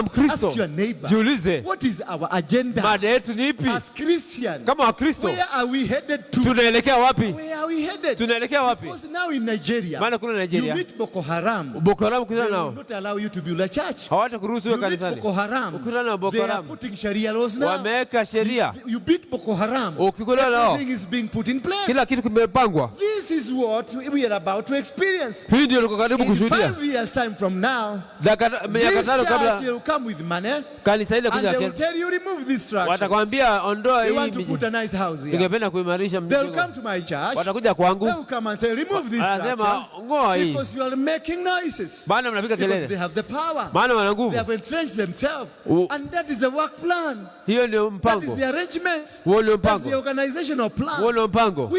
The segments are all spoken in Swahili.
kama Mkristo, ask your neighbor, jiulize, what is our agenda? mada yetu ni ipi? As Christian, Kama Wakristo, where are we headed to? tunaelekea wapi? Where are we headed? Tunaelekea wapi? Because now in Nigeria, Maana kuna you Nigeria, meet Boko Haram, Boko Haram they kuzana will nao, not allow you to build a church. hawata kuruhusu You wewe meet kanisani. Boko Haram, Ukikutana na Boko they are Haram, putting Sharia laws now. wameweka sheria. You beat Boko Haram, Ukikutana nao, everything is being put in place. kila kitu kimepangwa. This is what we are about to experience. Hii ndio tuko karibu In kushuhudia. 5 years time from now, Miaka this 5 church kabla will come with money, kanisa ile and kuja they will kesi, tell you remove these structures. watakwambia ondoa They hii want to put miji. a nice house here. Ningependa kuimarisha They will mjengo. come to my church. Watakuja kwangu, They will come and say remove this anasema structure ngoa hii, because you are making noises. maana mnapiga Because they kelele, have the power. maana wana They nguvu. have entrenched themselves. U- And that is the work plan. Hiyo ndio That is mpango, the arrangement. huo ndio That's the mpango, organizational huo plan. ndio mpango.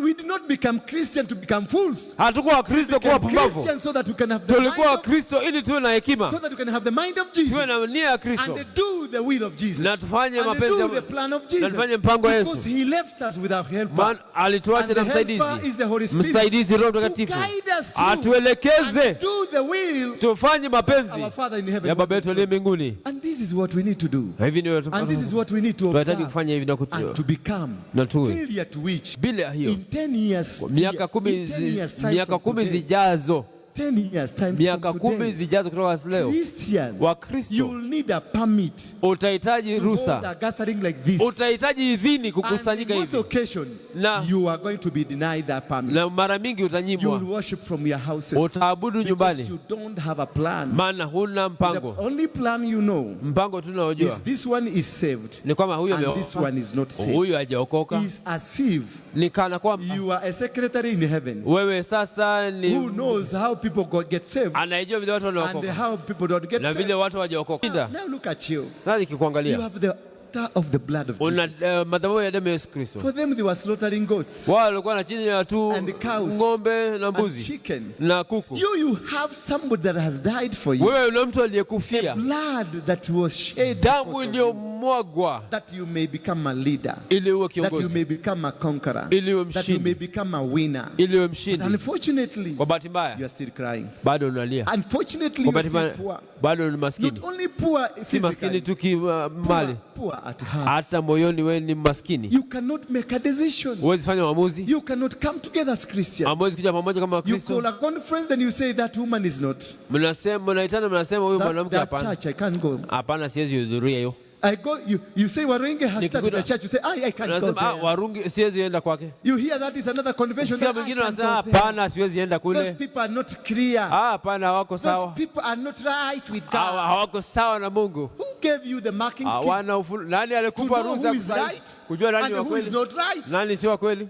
We did not become Christian to become fools. Hatukuwa Wakristo kuwa Become pumbavu, Christians so that we can have the mind tulikuwa of, Wakristo ili tuwe na hekima, so that we can have the mind of Jesus. tuwe na nia ya And Kristo, they do the will of Jesus. na tufanye And they mapenzi do the ya plan of na Jesus. tufanye mpango wa Yesu. Because he left us with our helper. Maana alituacha And na the helper msaidizi, is the Holy Spirit. msaidizi Roho To Mtakatifu guide us through atuelekeze and do the will tufanye of mapenzi our Father in heaven. ya Baba yetu aliye mbinguni. And this is what we need to do. Na hivi ndio And this is what we need to tunahitaji observe kufanya hivi na and to become. na tuwe Failure to which bila hiyo in 10 years, miaka kumi time zijazo, 10 years time miaka from 10 today, zijazo kutoka leo, Christians, Wakristo you will need a permit utahitaji to hold ruhusa, a gathering like this. utahitaji idhini And kukusanyika in most hivi, occasion, Na- you are going to be denied that permit. na mara mingi You will utanyimwa, worship from your houses utaabudu because nyumbani, you don't have a plan. maana huna The mpango. only plan you know Mpango is tunaojua this one is saved ni kwamba huyo and this one is not saved. huyu hajaokoka, It's as if ni kana kwamba you are a secretary in heaven wewe sasa ni who knows how people get saved anayejua vile watu and wanaokoka how people don't get na saved. vile watu hawajaokoka. Now look at you. Sasa You nikikuangalia, have the altar of the blood of una Jesus. madhabahu ya damu ya Yesu Kristo. For them, they were slaughtering goats Wao walikuwa na chini ya tu and cows ng'ombe na and mbuzi chicken. na kuku. You have somebody that has died for you. Wewe una mtu aliyekufia, Blood that was shed damu because of iliyomwagwa that you may become a leader, ili uwe that you kiongozi, may become a conqueror, ili uwe that you may mshindi, become a winner. ili uwe But mshindi. unfortunately, Kwa bahati you mbaya are still crying. bado unalia, Unfortunately, kwa you are bahati still mbaya poor. bado ni maskini. Not only poor Si maskini physically, tu kimali, poor at heart. hata moyoni wewe ni maskini. You cannot make a decision. Huwezi fanya maamuzi, You cannot come together as Christians. hamwezi kuja pamoja kama You Wakristo. call a conference, then you say that woman is not. Mnasema, mnaitana, mnasema huyu mwanamke That hapana, church, I can't go. hapana, siwezi hudhuria hiyo. I go. You say Warenge has started Nikikuta- a church. You say I can't go Unasema there. Warungi, siwezi enda kwake. You hear that is another convention. Sio I mwingine can't anasema go there. hapana, siwezi enda Those kule. people are not clear. Hapana, hawako Those sawa, people are not right with God. hawako sawa na Mungu. Who gave you the marking scheme Hawana ufulu. Nani to alikupa know ruhusa who ya is kusahihi? right Kujua nani and wa who is kweli, not right? nani si wa kweli?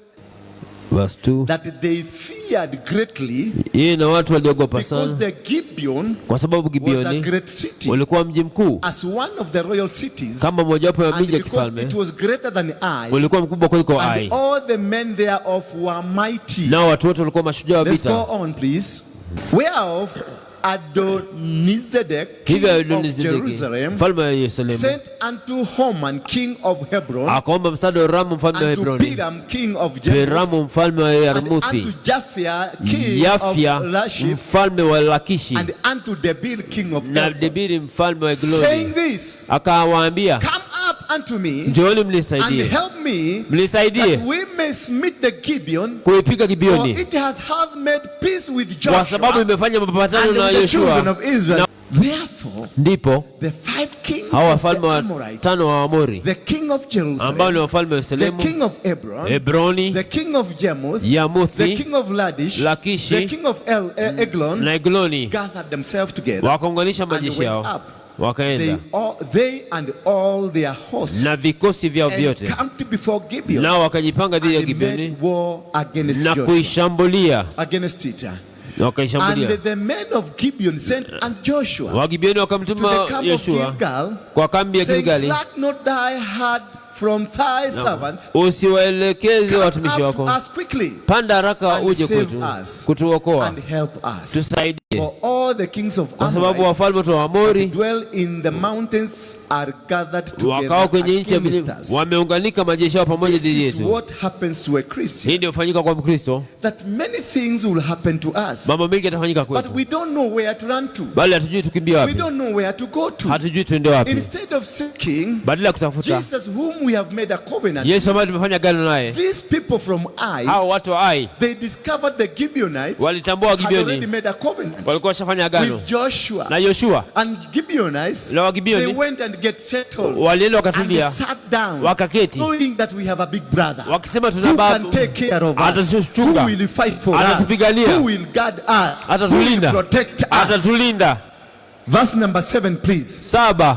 Verse 2. That they feared greatly Hii na watu waliogopa because sana the Gibeon kwa sababu was a Gibeoni great city, ulikuwa mji mkuu as one of the royal cities, kama mojawapo ya and miji ya because kifalme, it was greater than I, ulikuwa mkubwa kuliko Ai, and all the men thereof were mighty. nao watu wote walikuwa mashujaa wa Let's go vita. on, please. Whereof Adonizedek, Hivyo king of Adonizedeki Jerusalem, mfalme wa Yerusalemu sent unto Haman, king of Hebron, akaomba msaada wa Ramu mfalme wa and to Hebroni, Piram, king of Jarmuth, Piramu mfalme wa and Yarmuthi, unto Japhia, king Yafia of Lachish, mfalme wa Lakishi, and unto Debir, king of na Eglon, Debiri mfalme wa saying Egloni. this, Akawaambia, come up unto me njooni and mnisaidie, help me, that mnisaidie we may smite the Gibeon, kuipiga for Gibeoni, it has made peace with kwa sababu Joshua imefanya mapatano and na with the children Yoshua. of Israel. Therefore, Ndipo the 5 kings hao of the wafalme Amorites, watano wa Amori the king of ambao Jerusalem, ni wafalme wa the Yerusalemu, king of Hebron, Hebroni, the king of Jarmuth, the Yamuthi, king of Ladish, Lakishi, the king of Eglon, na Egloni, gathered themselves together wakaunganisha and majeshi went yao, up. wakaenda They and all their hosts na vikosi vyao vyote, encamped before Gibeon, nao wakajipanga dhidi ya and Gibeoni made war against na Joshua, kuishambulia, against it. na wakaishambulia. And the men of Gibeon sent unto Joshua Wagibeoni to wakamtuma the camp of Yoshua Gilgal, kwa kambi ya saying, Gilgali, slack not thy heart from thy servants, usiwaelekeze come watumishi up to wako, us quickly panda haraka and uje save kwetu us kutuokoa, and help us. tusaidie, For all all the kings of kwa sababu Amorites wafalme wa that Amori dwell in the mountains are gathered wakao together kwenye nchi ya against milima, us. wameunganika majeshi yao pamoja This dhidi is yetu. what happens to a Christian. Hii ndio hufanyika kwa Mkristo, That many things will happen to us, mambo mengi yatafanyika but kwetu, we don't know where to run to. bali hatujui tukimbia We wapi, don't know where to go to. hatujui tuende wapi. Instead of seeking Badala ya kutafuta Jesus, whom we have made a covenant, Yesu ambaye tumefanya agano naye, these people from Ai, hao watu wa Ai they discovered the Gibeonites walitambua had already Wagibioni made a covenant walikuwa washafanya agano with Joshua. na Yoshua, And Gibeonites, na they Wagibioni went and get settled. walienda And they wakatulia, sat down, wakaketi, knowing that we have a big brother wakisema tuna who baba can take care of us, atatuchunga, who will fight for us, atatupigania, who will guard us, who will atatulinda, protect us. atatulinda. Verse number 7, please. 7.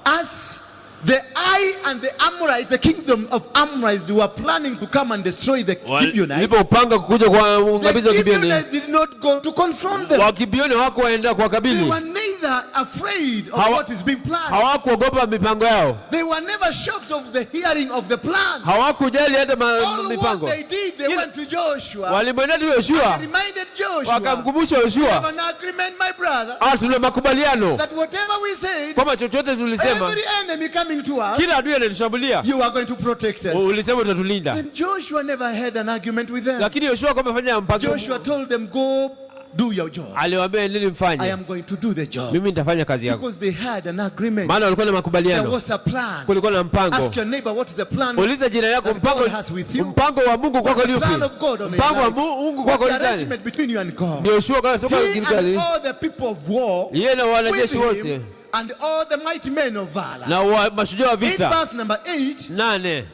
As the Ai and the Amorites, the kingdom of Amorites, they were planning to come and destroy the Gibeonites. Walipopanga kukuja kwa uangamizi wa The Gibeoni, Gibeonites did not go to confront them. Wagibioni hawakuenda They kuwakabili, were neither afraid of what is being planned. hawakuogopa mipango yao, They were never shocked of the hearing of the plan. hawakujali hata All what mipango. they did, they went to Joshua Walimwendea tu and Yoshua, reminded Joshua, wakamkumbusha we have Yoshua, an agreement, my brother, tuna makubaliano that whatever we said, kwamba chochote tulisema, every enemy coming to us, kila adui anatushambulia, you are going to protect us. ulisema utatulinda. Then Joshua never had an argument with them. Lakini Yoshua kama fanya mpango, Joshua told them, go do your job. aliwaambia nini I mfanye, am going to do the job. mimi nitafanya kazi yangu. Because they had an agreement. Maana walikuwa na There makubaliano, was a plan. kulikuwa na mpango. Ask your neighbor, what is the plan? Uliza jirani yako, that mpango God has with you? mpango wa Mungu kwako What's ni the plan upi? of God on your Mpango wa life? Mungu What's kwako the ni gani? arrangement between you and God? Ndio Yoshua kama soka He Gilgali, and all the people of war yeye na with wanajeshi wote him and all the mighty men of valor. na mashujaa wa In vita. verse number 8, 8.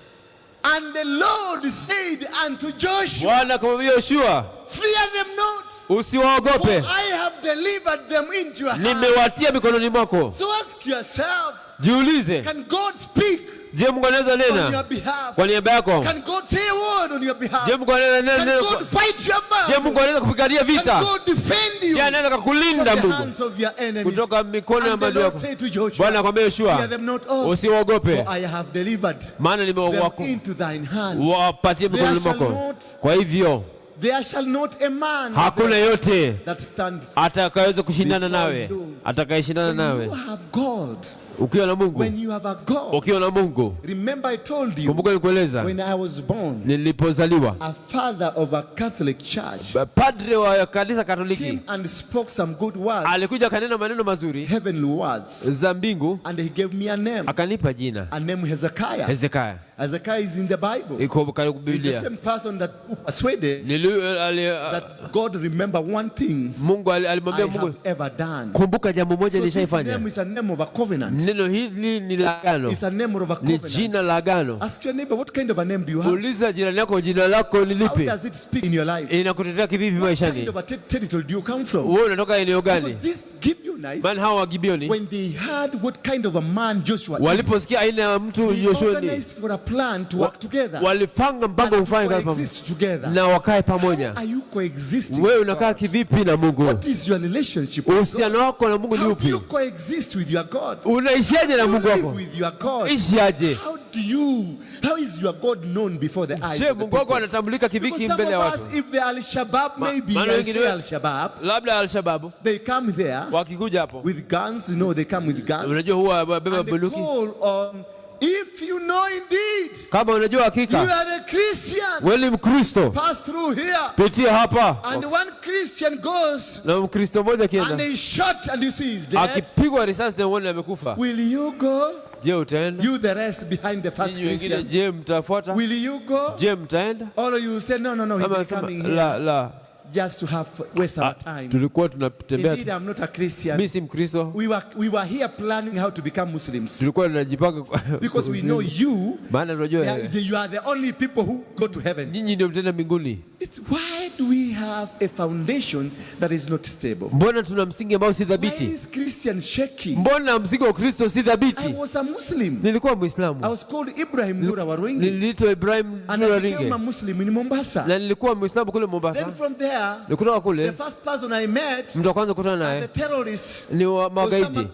and the Lord said unto Joshua, Bwana akamwambia Yoshua, fear them not, usiwaogope, for I have delivered them into your hand. nimewatia mikononi mwako. So ask yourself, Jiulize, can God speak je, Mungu anaweza on your nena behalf? kwa niaba yako? Can God say a word on your behalf? Je, Mungu anaweza Can nena? God fight your Je, Mungu battle? anaweza kupigania Can vita? God defend you Je, anaweza from kukulinda the Mungu hands of your enemies? kutoka mikono ya And the maadui Lord yako? said to Joshua, Bwana akamwambia fear Yoshua, them not all, usiwaogope, for I have delivered maana them into thine hand. wapatie mikononi There shall mwako. not- Kwa hivyo There shall not a man hakuna yote that stand. atakayeweza kushindana Before nawe, you. atakayeshindana When nawe. you have God, Ukiwa na Mungu, when you have a God, ukiwa na Mungu, remember I told you kumbuka nikueleza, when I was born, nilipozaliwa a father of a Catholic church padre wa kanisa Katoliki came and spoke some good words, alikuja kanena maneno mazuri heavenly words, za mbingu, and he gave me a name, akanipa jina a name Hezekiah. Hezekiah. Hezekiah is in the Bible. Iko karibu He's the Biblia. same person that persuaded that God remember one thing Mungu I alimwambia Mungu, have ever done. kumbuka jambo moja So this nishaifanya. name is a name of a covenant. Neno hili ni la agano, It's a name of a ni covenant. jina la agano. Ask your neighbor, what kind of a name do you have? Uliza jirani yako, jina lako ni How lipi? does it speak in your life? Inakutetea kivipi What kind maishani? of a territory do you come from? Wewe unatoka eneo Because gani? these Gibeonites, Maana hawa Wagibioni when they heard what kind of a man Joshua is, waliposikia aina ya mtu they Yoshua ni, organized for a plan to work together walipanga mpango and to ufanye kazi pamoja coexist together. na wakae pamoja. Are you coexisting? Wewe with unakaa God? kivipi na Mungu? What is your relationship with God? Uhusiano wako na Mungu ni How do you upi? coexist with your God? Unaishiaje na You Mungu live wako? with your God. Ishiaje? How is your God known before the eyes Je, of the Mungu wako people? anatambulika Because kivipi some mbele ya of us, watu? if the Al-Shabaab, maybe maana I wengine say wetu- Al-Shabaab, Labda Al-Shababu they come there wakikuja hapo, with guns, you know, they come with guns, unajua huwa wabeba and they bunduki. call on, if you know indeed Kama unajua you hakika are a Christian, wewe ni Mkristo, pass through here. pitia hapa. And one Christian goes Na Mkristo mmoja and akienda they shot and you see he's dead. akipigwa risasi na uone amekufa, Will you go? je, utaenda? You the rest behind the first Ninyi wengine, Christian. je, mtafuata? Will you go? Je, mtaenda? All of you say, no, he's Ama been sema coming here la, just to have waste our time. tulikuwa tunatembea Indeed, I'm not a Christian. mimi si Mkristo, We were here planning how to become Muslims tulikuwa tunajipanga because we know you. maana tunajua You are the only people who go to heaven. nyinyi ndio mtenda mbinguni. It's why do we have a foundation that is not stable? Mbona tuna msingi ambao si Why thabiti? is Christian shaking? Mbona msingi wa Ukristo si I thabiti? was a Muslim. Nilikuwa I Muislamu, was called Ibrahim Nura Warwingi, niliitwa Ibrahim and I Nura became Ringe a Muslim in Mombasa. na nilikuwa Muislamu kule Mombasa. Then from there, Kutoka the kule first person I met, mtu wa kwanza kukutana the naye terrorists, ni wa magaidi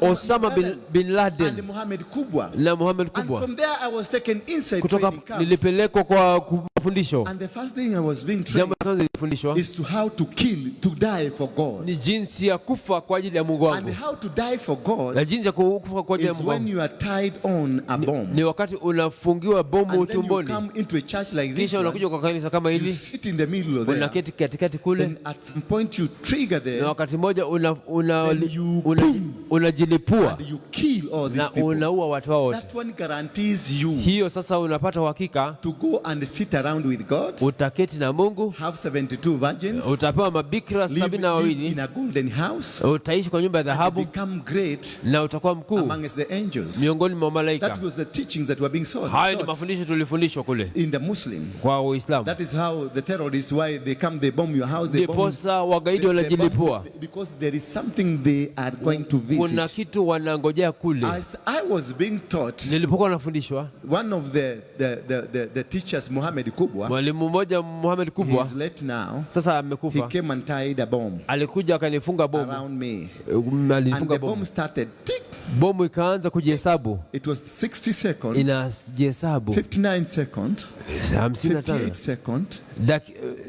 Osama Bin and Laden Muhammad Kubwa. na Muhammad And Kubwa. from there I was taken inside Kutoka training camps. nilipelekwa kwa mafundisho. And the first thing I was being trained Jambo la kwanza nilifundishwa is to how to kill, to die for God. ni jinsi ya kufa kwa ajili ya Mungu And wangu. how to die for God Na jinsi ya kufa kwa ajili ya is Mungu when wangu you are tied on a bomb. ni wakati unafungiwa bomu And then you tumboni, come into a church like this kisha one, unakuja kwa kanisa kama you hili, sit in the middle of there, unaketi katikati kule, and at some point you trigger na there, wakati mmoja Then you boom. unajilipua and you kill all these na people. unaua watu hao wote. That one guarantees you Hiyo sasa unapata uhakika to go and sit around with God, utaketi na Mungu, have 72 virgins, utapewa mabikira live 72, in a golden house, utaishi kwa nyumba ya and dhahabu become great na utakuwa mkuu amongst the angels. miongoni mwa malaika. That was the teachings that were being Hayo ni taught mafundisho tulifundishwa kule in the Muslim. kwa Uislamu. That is how the terrorists, why they come, they bomb your house, they bomb, Ndiposa wagaidi they bomb, wanajilipua, because there is something they are going to kuna visit. kitu wanangojea kule. As I was being taught, Nilipokuwa nafundishwa, one of the teachers, Muhammad Kubwa, mwalimu mmoja Muhammad he Kubwa is late now. sasa He amekufa, came and tied a bomb alikuja akanifunga bomu, around me, alinifunga and the bomu, bomb started tick. bomu ikaanza kujihesabu, It was 60 seconds, inajihesabu 59 seconds, 55 58 seconds,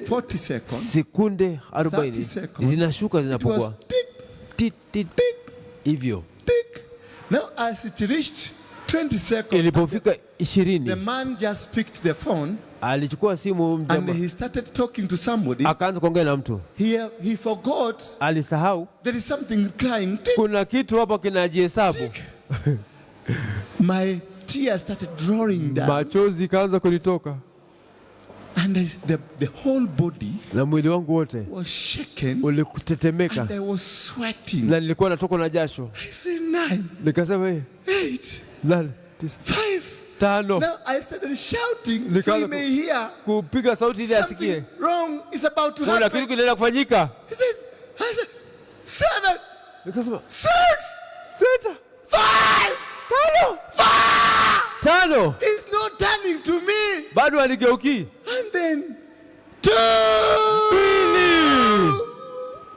40 seconds. sekunde 30 40 seconds. zinashuka It zinapungua, was tick, tit tit hivyo. tick. Now, as it reached 20 seconds, Ilipofika the 20 man just picked the phone alichukua simu and mjamaa, he started talking to somebody. akaanza kuongea na mtu, He forgot alisahau there is something crying. Tick, kuna kitu hapo kinajihesabu. tick. My tears started drawing down, Machozi ikaanza kunitoka and the whole body na mwili wangu wote was shaken, ulikutetemeka and I was sweating. na nilikuwa natoka na jasho. I said 9, Nikasema 8, 8 9 5. 5. Now I started shouting so Nikaanza he may hear kupiga sauti ili something asikie wrong is about to kuna kitu happen. kinaenda kufanyika. I said 7, Nikasema 6, 6 5, 5. He's not turning to me. Bado aligeuki. And then 2.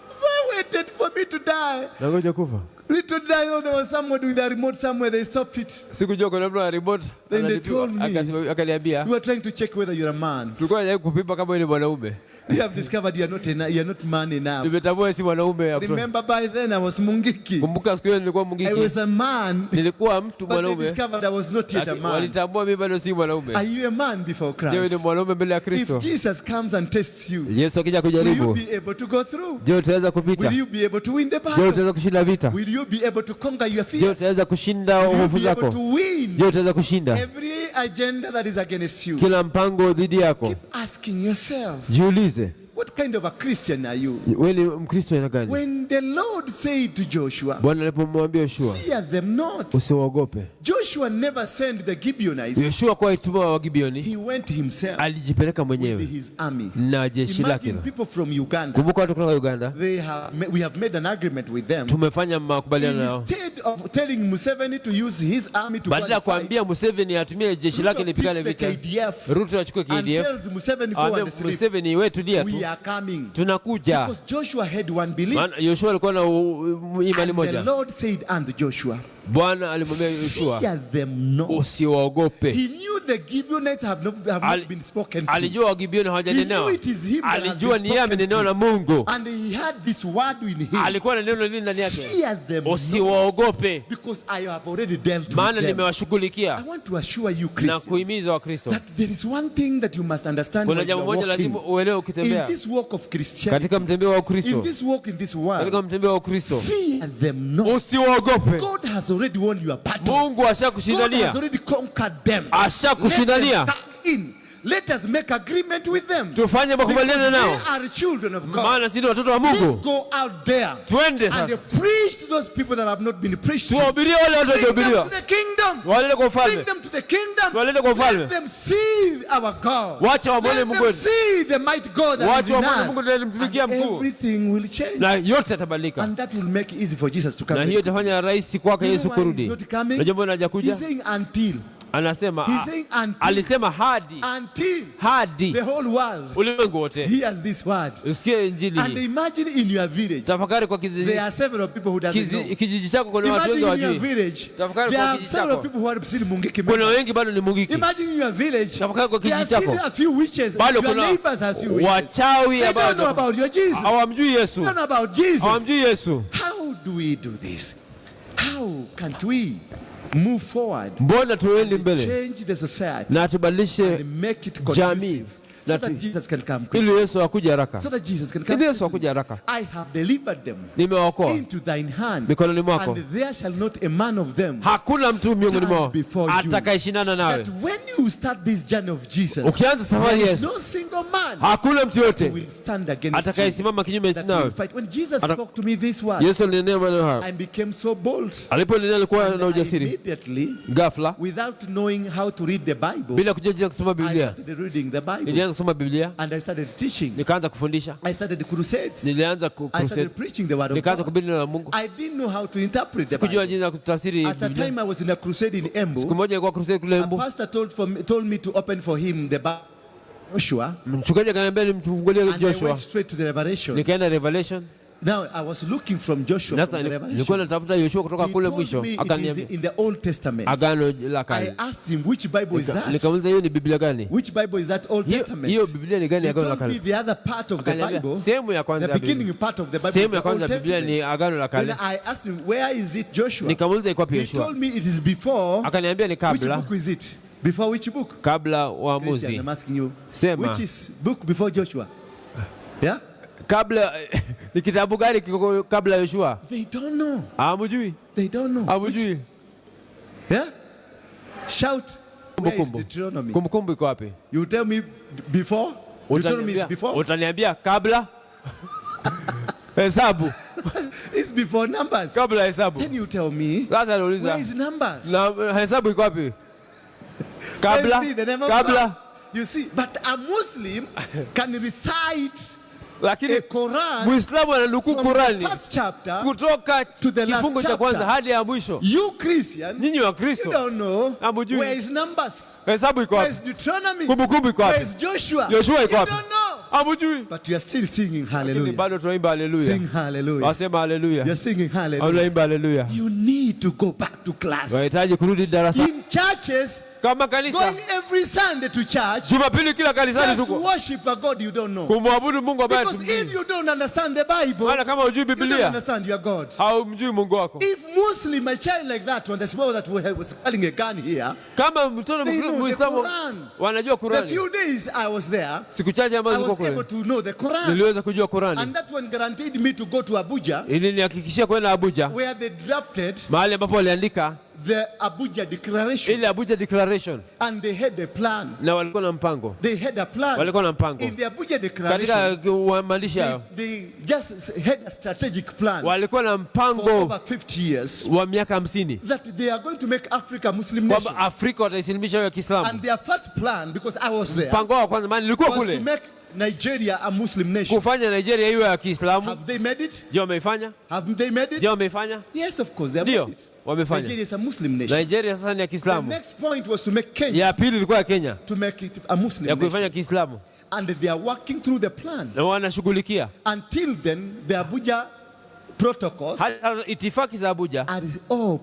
So I waited for me to die. Nangoja kufa. Little did I know there was somebody with a remote somewhere. They stopped it. Sikujua kuna mtu na remote. Then they told me. Akaniambia We were trying to check whether you're a man. tulikuwa tunajaribu kupima kama wewe ni mwanaume. We have discovered you're not man enough. Tumetambua si mwanaume. Remember by then I was Mungiki. Kumbuka siku hiyo nilikuwa I Mungiki. was a man. Nilikuwa mtu But they mwanaume. discovered I was not yet a man. Walitambua mimi bado si mwanaume. Are you a man before Je, wewe ni Christ? mwanaume mbele ya Kristo? If Jesus comes and tests you, Yesu akija will you kujaribu, be able to go through? je, utaweza kupita? Will you be able to win the Je, battle? utaweza kushinda vita? Will you be able to conquer your Je, fears? utaweza kushinda Will you hofu be able zako? to win Je, utaweza kushinda every agenda that is against you? kila mpango dhidi yako? Keep asking yourself, Jiulize, what kind of a Christian are you? wewe ni Mkristo aina gani? When the Lord said to Joshua, Bwana alipomwambia Yoshua, fear them not. usiwaogope. Joshua never sent the Gibeonites. Yoshua kwa ituma wa Gibeoni, He went himself alijipeleka with mwenyewe his army. na jeshi lake. Imagine people from Uganda. Kumbuka watu kutoka Uganda, We have made an agreement with them. tumefanya makubaliano nao. Instead of telling Museveni to use his army to go Badala ya and fight, kuambia Museveni atumie jeshi lake Ruto lipigane picks the vita, KDF Ruto achukue and KDF, tells Museveni go aambie and sleep. Museveni, wewe tulia tu, We are coming. tunakuja. Because Joshua had one belief. Maana Yoshua alikuwa na imani And the moja. Lord said unto Joshua, Bwana alimwambia Yoshua, fear them not. usiwaogope. He knew the Gibeonites have not been spoken to. Alijua Wagibioni He hawajanenewa, knew it is him that has alijua been ni yeye spoken amenenewa na to. Mungu, And he had this word in him. alikuwa na neno lili ndani yake, Fear them not. usiwaogope, Because I have already dealt maana with them. I nimewashughulikia. want to assure you, Na Christians, kuhimiza Wakristo, that there is one thing that you must understand kuna when you jambo are moja lazima walking uelewe in ukitembea this walk of Christianity, katika mtembeo wa in Ukristo, this walk in this katika world. mtembeo wa Ukristo. Fear them not. Usiwaogope. God has already won your battles. Mungu God has ashakushindania, already conquered them. ashakushindania. Let them come in. Let us make agreement with them. Tufanye Because makubaliano they nao, are children of God. maana sisi ni watoto wa Let's Mungu. go out there Twende and sasa preach to those people that have not been preached to. tuwahubirie wale watu Bring them to wajahubiriwa, the kingdom. walete kwa Bring ufalme, them to the kingdom. walete kwa ufalme. Let them see our God. Wacha wamwone Let Mungu them wetu, see the mighty God that is wacha in wamwone Mungu us. tunayemtumikia And mkuu, everything will change. na yote yatabadilika, And that will make it easy for Jesus to come. na hiyo itafanya rahisi kwake You know Yesu why he's kurudi. not coming? Na jambo linaja He's kuja, saying until. Anasema He's saying alisema hadi the whole world ulimwengu wote hears this word. usikie injili And hii. imagine in your village, Tafakari kwa there are several people who doesn't know. kijiji chako kuna watu wengi Imagine in your hawajui. village, Tafakari there kwa are kijiji several chako. people who are still mungiki Kuna members. wengi bado ni mungiki. Imagine in your village, Tafakari kwa there are kijiji still chako. a few witches. Bado Your kuna neighbors are few witches. wachawi They don't know ambao about your Jesus. hawamjui Yesu. They don't know about Jesus. Hawamjui Yesu. How do we do this? How can't we move forward Mbona tuendi and mbele change the society na tubadilishe and make it jamii conducive so that Jesus can come quickly? ili Yesu akuje haraka. So that Jesus can Ili come Yesu quickly. akuje haraka. I have delivered them Nimewaokoa into thine hand, mikononi mwako. and there shall not a man of them Hakuna mtu miongoni mwao stand before you. atakayeshindana nawe. That when you start this journey of Jesus, Ukianza safari there is Yesu, no single man hakuna mtu who yote will stand against you, atakayesimama kinyume that will nawe. fight. When Jesus Ata- spoke to me this word, Yesu alinena maneno hayo. I became so bold. Aliponena alikuwa And na ujasiri. immediately, Ghafla without knowing how to read the Bible, bila kujua jinsi ya kusoma I Biblia. started reading the Bible Nilianza kusoma Biblia, and I started teaching. nikaanza kufundisha, I started crusades. nilianza I crusade, started preaching the word of nikaanza God. kuhubiri neno la Mungu. I didn't know how to interpret the Sikujua Bible. jinsi ya kutafsiri At the Biblia. time I was in a crusade in Siku Embu, moja nilikuwa crusade kule a Embu. pastor told me to open for him the Bible, Joshua, Mchungaji akaniambia nimfungulie and I Joshua. went straight to the Revelation. Nikaenda Revelation. Now I was looking from Joshua Sasa from the nilikuwa Revelation. natafuta Yoshua kutoka He kule told mwisho. me it is Akaniambia in the Old Testament. Agano la I Kale. asked him, which Bible is that? Nikamuuliza hiyo ni Biblia gani? Which Bible is that Old Testament? Hiyo Biblia ni gani He Agano la told me Kale? the other part of the Akaniambia Bible, sehemu ya kwanza the ya Biblia. beginning part of the Bible is Sehemu ya the Old kwanza ya Biblia ni Testament. Agano la Then Kale. I asked him, where is it, Joshua? Nikamuuliza iko wapi He Yoshua? told me it is before. Akaniambia ni Which kabla book is it? Before which book? kabla Christian, Waamuzi. I'm asking you. Sema. Which is book before Joshua? Yeah? Kabla ni kitabu gani kiko kabla Yoshua? They don't know. Hamjui? They don't know. Hamjui? Yeah? Shout. Where is Kumbukumbu. Deuteronomy? Kumbukumbu iko wapi? You tell me before? Deuteronomy is Utaniambia before? utaniambia kabla hesabu. It's before Numbers. Kabla hesabu. Then you tell me, Sasa nauliza where is Numbers? na hesabu iko wapi? Kabla Where is the name of God? kabla You see, but a Muslim can recite lakini a Quran Muislamu ananukuu from the Qurani first chapter. kutoka to the last kifungu cha chapter. kwanza hadi ya mwisho. You Christian, Nyinyi wa you Kristo don't know Hamjui. where is Numbers, hesabu iko where wapi? is Deuteronomy, Kumbukumbu iko where wapi? is Joshua. Yoshua You iko wapi? don't know, Hamjui. but you are still singing Lakini hallelujah. bado tunaimba haleluya. Sing hallelujah. Wasema haleluya. You're singing hallelujah. Tunaimba haleluya. You need to go back to class. Wahitaji kurudi darasa In churches, kama kanisa. going every Sunday to church, Jumapili kila kanisani just to tuko worship a God you don't know. kumwabudu Mungu ambaye Because if hatumjui. you don't understand the Bible, Maana kama hujui you don't Biblia understand your God. haumjui Mungu wako. If Muslim, a child like that one, the small that was calling a gun here, Kama mtoto they know the Muislamu Quran. wanajua The Qurani. few days I was there, Siku chache I ambazo nilikuwa was able kule to know the Quran. niliweza kujua Qurani. And that one guaranteed me to go to Abuja, Ili nihakikishia kwenda Abuja, where they drafted mahali ambapo waliandika the Abuja Declaration. ile Abuja Declaration, And they had a plan. na walikuwa na mpango. They had a plan. Walikuwa na mpango In the Abuja Declaration, katika maandishi hayo, they just had a strategic plan walikuwa na for mpango over 50 years wa miaka 50 that they are going to make Africa Muslim nation. kwamba Afrika wataisilimisha hiyo ya Kiislamu. And their first plan, because I was there, Mpango wa kwanza, maana nilikuwa was to kule, make Nigeria a Muslim nation. kufanya Nigeria iwe ya Kiislamu. Have they made it? Je, wameifanya? Haven't they made it? Je, wameifanya? Yes, of course, they have Ndio, made it. wamefanya. Nigeria is a Muslim nation. Nigeria sasa ni ya The Kiislamu. next point was to make Kenya Ya pili ilikuwa ya Kenya, to make it a Muslim ya nation. kuifanya Kiislamu, And they are working through the plan. na wanashughulikia. Until then, the Abuja protocols Hata itifaki za Abuja are all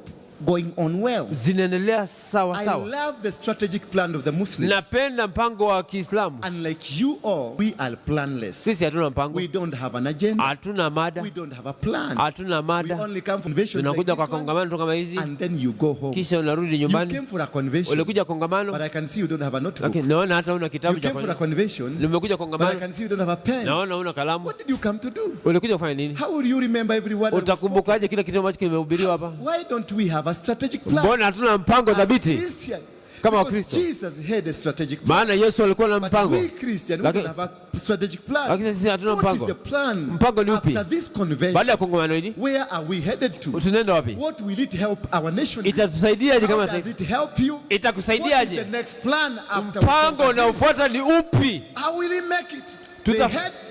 going on well. zinaendelea sawa I sawa. love the strategic plan of the Muslims. Napenda mpango wa Kiislamu. Unlike you all, we are planless. Sisi hatuna mpango, We don't have an agenda. hatuna mada, We don't have a plan. hatuna We mada. only come for conventions like Tunakuja kwa this one, kongamano tu kama hizi, and then you go home. kisha unarudi You nyumbani. came for a convention, Ulikuja but kongamano, I can see you don't have a notebook. lakini naona hata una You kitabu cha came for a kuandika. convention, Nimekuja but I kongamano, can see you don't have a pen. naona una kalamu. What did you come to do? Ulikuja kufanya nini? How will you remember every word that was spoken? Utakumbukaje kile kitu ambacho kimehubiriwa hapa? Why don't we have a strategic plan? Mbona hatuna mpango As thabiti Christian? kama Because Wakristo? Jesus had a strategic plan. Maana Yesu alikuwa na But mpango, we Christian, we Lakini- don't have a strategic plan. lakini sisi hatuna What is mpango. the plan Mpango ni upi? after this Baada convention? ya kongamano hili Where are we headed to? tunaenda wapi? What will it help our nation? Itatusaidiaje How kama does sasa? it help you? What is the Itakusaidiaje? next plan after we Mpango conquer this? unaofuata ni upi? How will we make it?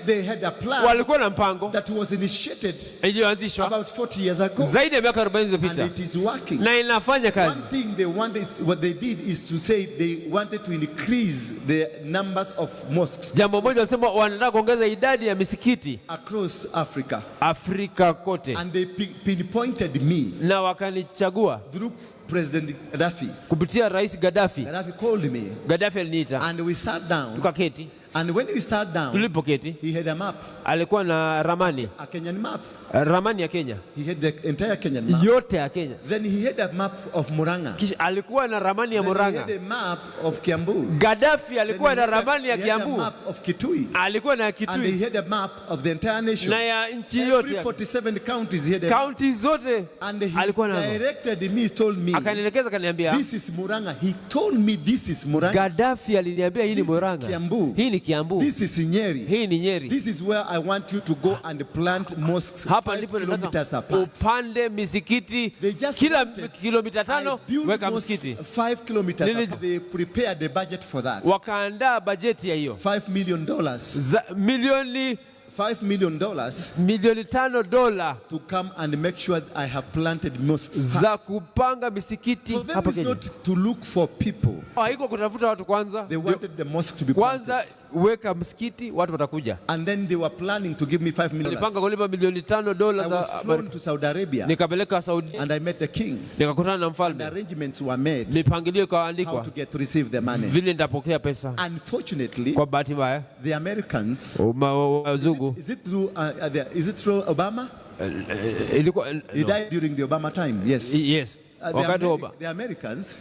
They had a plan walikuwa na mpango that was initiated iliyoanzishwa about 40 years ago. zaidi ya miaka 40 And zilizopita it is working. na inafanya kazi. One thing they wanted, what they did is to say they wanted to increase the numbers of mosques Jambo moja wasema wanataka kuongeza idadi ya misikiti across Africa. Afrika kote, And they pinpointed me na wakanichagua through President Gaddafi. kupitia Rais Gaddafi. Gaddafi called me Gaddafi aliniita and we sat down. tukaketi. And when we sat down, Tulipoketi he had a map, alikuwa na ramani, a Kenyan map. ramani ya Kenya He had the entire Kenyan map. yote ya Kenya. Then he had a map of Murang'a. Kisha alikuwa na ramani ya Then he Murang'a. had a map of Kiambu. Gaddafi Then alikuwa he na had a- ramani ya he had a Kiambu, map of Kitui. alikuwa na And he Kitui had a map of the entire nation. na ya nchi Every yote, 47 counties he had a map. kaunti zote And he alikuwa nazo. directed me, told me, Akanielekeza, akaniambia this is Murang'a. He told me this is Murang'a. Gaddafi aliniambia hii ni This is Murang'a, Kiambu. hii ni Kiambu, This is Nyeri. hii ni Nyeri. This is where I want you to go and plant mosques Hapa 5 ndipo kilometers nataka apart. upande misikiti They just kila wanted- kilomita 5 I built weka mosques msikiti. 5 kilometers Nili- apart. They prepared the budget for that. Wakaandaa bajeti ya hiyo $5 million. milioni $5 million milioni $5 to come and make sure I have planted mosques. za kupanga misikiti For them hapa is Kenya. not to look for people. Haiko kutafuta watu kwanza, They wanted the mosque to be kwanza planted. weka msikiti, watu watakuja. And then they were planning to give me $5 million. Nilipanga kulipa milioni $5 I za was flown to Saudi Arabia nikapeleka Saudi, and I met the king. nikakutana na The mfalme, arrangements were made mipangilio how ikaandikwa to get to receive the money. vile nitapokea pesa. Unfortunately, Kwa bahati mbaya the Americans, wazungu is it through Obama? ilikuwa He died during the Obama time, yes. yes, wakati wa The Americans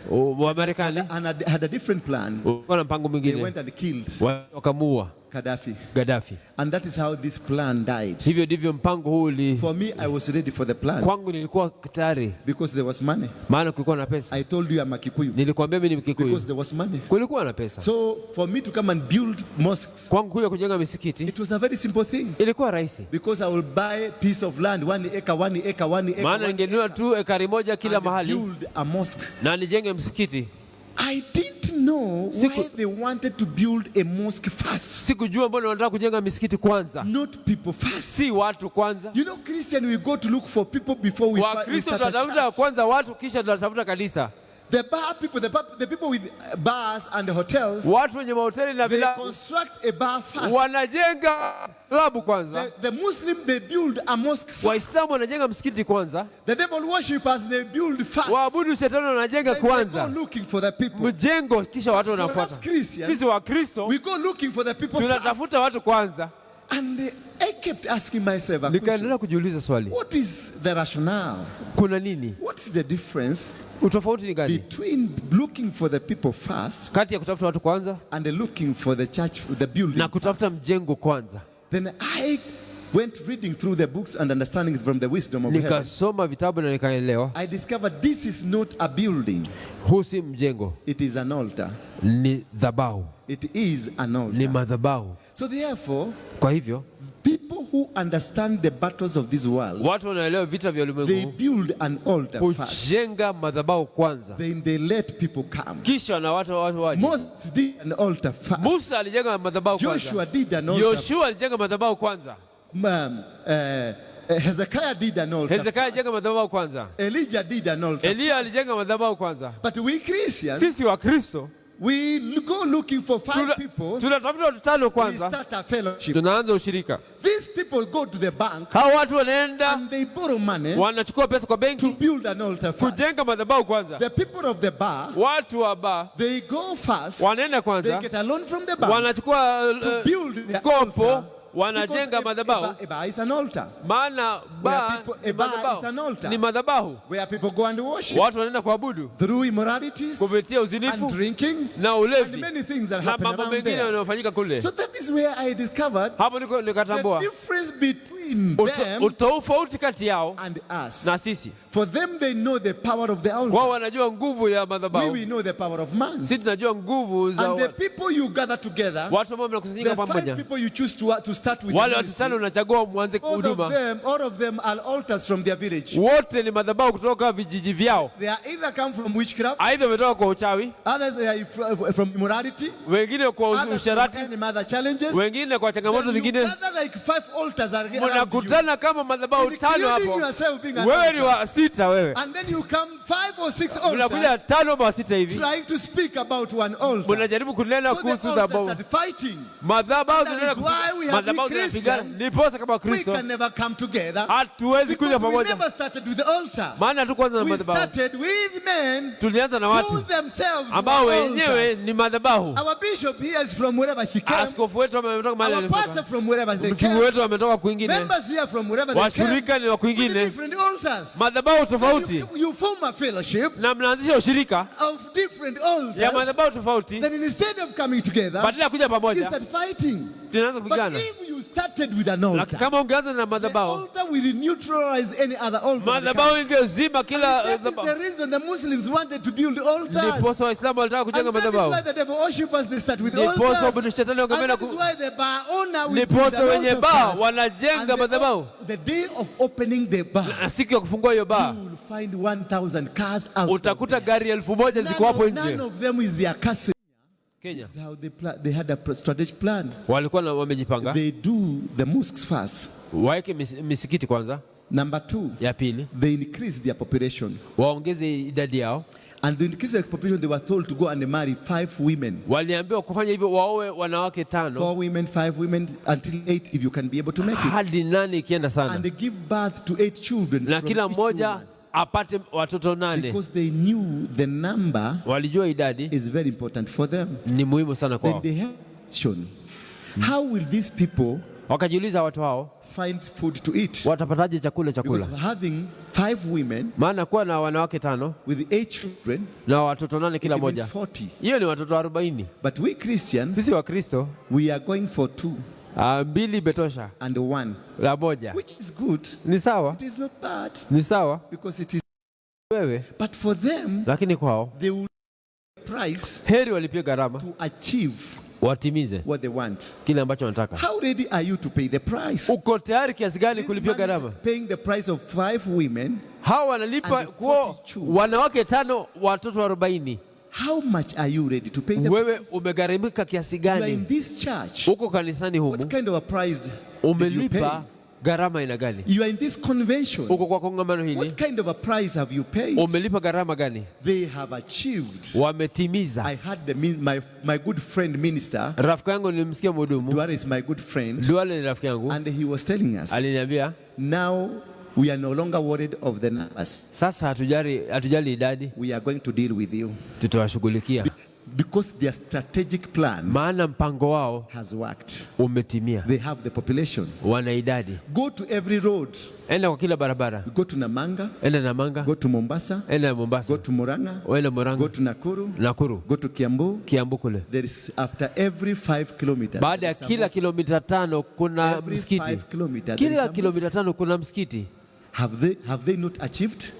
Marekani had a different plan. walikuwa na mpango They mwingine, went and killed wakamuua Gaddafi. Gaddafi. And that is how this plan died. Hivyo ndivyo mpango huu For me, I was ready for the plan kwangu nilikuwa tayari, because there was money. maana kulikuwa na pesa. I told you I'm a Kikuyu Nilikwambia mimi ni because Mkikuyu, there was money. kulikuwa na pesa. So for me to come and build mosques, Kwangu kuja kujenga misikiti it was a very simple thing ilikuwa rahisi, because I will buy a piece of land, 1 acre, 1 acre, 1 acre, maana 1 ningenunua tu ekari moja kila and mahali build a mosque. na nijenge msikiti. I didn't know Siku- why they wanted to build a mosque first, Sikujua mbona wanataka kujenga misikiti kwanza, not people first. si watu kwanza. You know, Christian, we go to look for people before we Wakristo start a tunatafuta church. kwanza watu, kisha tunatafuta kanisa. The bar people, the people with bars and hotels, Watu wenye mahoteli na they vilabu construct a bar first. wanajenga klabu kwanza, The Muslim, they build a mosque first. Waislamu wanajenga msikiti kwanza, The devil worshippers, they build first. waabudu shetani wanajenga Then we go kwanza looking for the people. mjengo, kisha watu For us wanafuata. Christians, Sisi Wakristo we go looking for the people first. tunatafuta watu kwanza. And I kept asking myself a question. Nikaendelea kujiuliza swali, What is the rationale? kuna nini? What is the difference Utofauti ni gani between looking for the people first kati ya kutafuta watu kwanza and looking for the church, the building? na kutafuta mjengo kwanza? Then I went reading through the books and understanding from the wisdom of heaven. Nikasoma vitabu na nikaelewa I discovered this is not a building. huu si mjengo, It is an altar. ni dhabahu, It is an ni altar. madhabahu. So therefore, Kwa hivyo people who understand the battles of this world, watu wanaelewa vita vya they ulimwengu build an altar first. hujenga madhabahu kwanza, Then they let people come. kisha na watu waje. Moses did an altar first. Musa alijenga madhabahu Joshua kwanza, did an altar. Yoshua alijenga madhabahu kwanza, Hezekiah did an altar. Hezekia alijenga madhabahu kwanza, Elijah did an altar. Eliya alijenga madhabahu kwanza. But we Christians, Sisi wa Kristo we go looking for 5 people. tunatafuta watu 5 We kwanza, start a fellowship. tunaanza ushirika. These people go to the bank Hao watu wanaenda and they borrow money wanachukua pesa kwa to benki build an altar first. kujenga madhabahu kwanza. The people of the bar, Watu wa ba they go first. wanaenda They kwanza, get a loan from the bank wanachukua to build the kopo, altar. wanajenga madhabahu. A bar is an altar Maana ba a bar is an altar. ni madhabahu, where people go and worship watu wanaenda kuabudu through immoralities kupitia and uzinifu drinking na and ulevi many things that na happen mambo around mengine there. yanayofanyika kule. So that is where I discovered Hapo the nikatambua difference between them utofauti kati yao and us. na sisi. For them, they know the power of the Wao altar. wanajua nguvu ya madhabahu, We know the power of man. sisi tunajua nguvu za And the people you gather together, watu ambao the mnakusanyika 5 pamoja, people you choose to start with wale the watu ministry. 5 unachagua mwanze huduma. All of them are altars from their village. Wote ni madhabahu kutoka vijiji vyao. They are either come from witchcraft, Aidha wametoka kwa uchawi, others they are from immorality, wengine kwa others from usherati, any other challenges. wengine kwa changamoto zingine. Other like 5 altars are around you. Mnakutana kama madhabahu 5 hapo. Yourself being an Wewe ni altar. wa 6 wewe. And then you come 5 or 6 Mnakuja altars 5 ama 6 hivi. trying to speak about one altar. Mnajaribu kunena So the kuhusu altars madhabahu. start fighting. Madhabahu And that is why we have madhabahu been zinapigana. Christian. Niposa kama We Kristo can never come together hatuwezi kuja because we pamoja. never started with the altar. Maana tu kwanza na We madhabahu. started with men Tulianza na who watu themselves ambao were wenyewe altars. ni madhabahu. Our bishop here is from wherever she came. Askofu wetu ametoka mahali Our pastor alitoka. from wherever they Mchungu came. wetu ametoka kwingine. Members here from wherever they came. Washirika ni wa With kwingine. different altars. Madhabahu tofauti. You form a fellowship Na mnaanzisha ushirika of different ya altars. madhabahu tofauti. Then instead of coming together, Badala ya kuja you pamoja start fighting. tunaanza But kupigana. if you started with an Lakini altar, kama ungeanza na the madhabahu, altar will neutralize any other altar. madhabahu ingezima kila That is the madhabahu. reason the Muslims wanted to build altars. Ndiposa Waislamu walitaka And kujenga that is madhabahu. why the devil worshippers they start with Ndiposa altars. waabudu shetani And wangeenda that is ku why the bar owner will build ndiposa an wenye altar baa first. wanajenga And madhabahu. the day of opening the bar, Na siku ya kufungua hiyo baa you will find 1,000 cars out. utakuta there. gari 1000 ziko hapo None nje. of them is their castle. Kenya This is how they had a strategic plan. walikuwa wamejipanga They do the mosques first. waeke misikiti kwanza, Number 2, ya pili they increase their population. waongeze idadi yao. And to increase their population, they were told to go and marry 5 women. Waliambiwa kufanya hivyo, waoe wanawake 5 4 women, 5 women, until 8 if you can be able to make it. hadi 8 ikienda sana, And they give birth to 8 children na from kila each mmoja woman. apate watoto 8. Because they knew the number Walijua idadi is very important for them. ni muhimu sana Then kwao. they have question. How will these people Wakajiuliza watu hao find food to eat? watapataje chakula Because having 5 women maana kuwa na wanawake 5 with 8 children, na watoto 8 kila it means moja, 40. hiyo ni watoto 40. But we Christians, Sisi wa Kristo we are going for 2 2 betosha and 1, la moja. which is good. Ni sawa, It is not bad ni sawa because it is. wewe, But for them, lakini kwao they will price heri walipie gharama to achieve watimize what they want. kile ambacho wanataka. How ready are you to pay the price? Uko tayari kiasi gani This kulipia man is gharama? paying the price of 5 women. Hawa wanalipa And kwa 42. wanawake 5 watoto 40. How much are you ready to pay the Wewe price? umegharimika kiasi You are in gani? this church. Uko kanisani What humu kind of a price did you pay? umelipa gharama ina gani? You are in this convention. Uko kwa kongamano hili What kind of a price have you paid? umelipa gharama gani? They have achieved. Wametimiza. I had my good friend minister. Rafiki yangu nilimsikia mhudumu, Duare is my good friend. Duale ni rafiki yangu, And he was telling us, aliniambia now we are no longer worried of the numbers. sasa hatujali idadi, We are going to deal with you. tutawashughulikia Because their strategic plan maana mpango wao has worked. umetimia. They have the population. Wana idadi. Go to every road. Enda kwa kila barabara, Go to Namanga. enda Namanga, Go to Mombasa. enda Go Mombasa, to Murang'a. enda Go Murang'a, to Nakuru. Nakuru, Go to Kiambu. Kiambu kule. There is after every 5 kilometers. Baada ya there is a kila mosque. kilomita 5 kuna Every msikiti. 5 kilometers there is Kila a kilomita 5 kuna msikiti. Have they not achieved?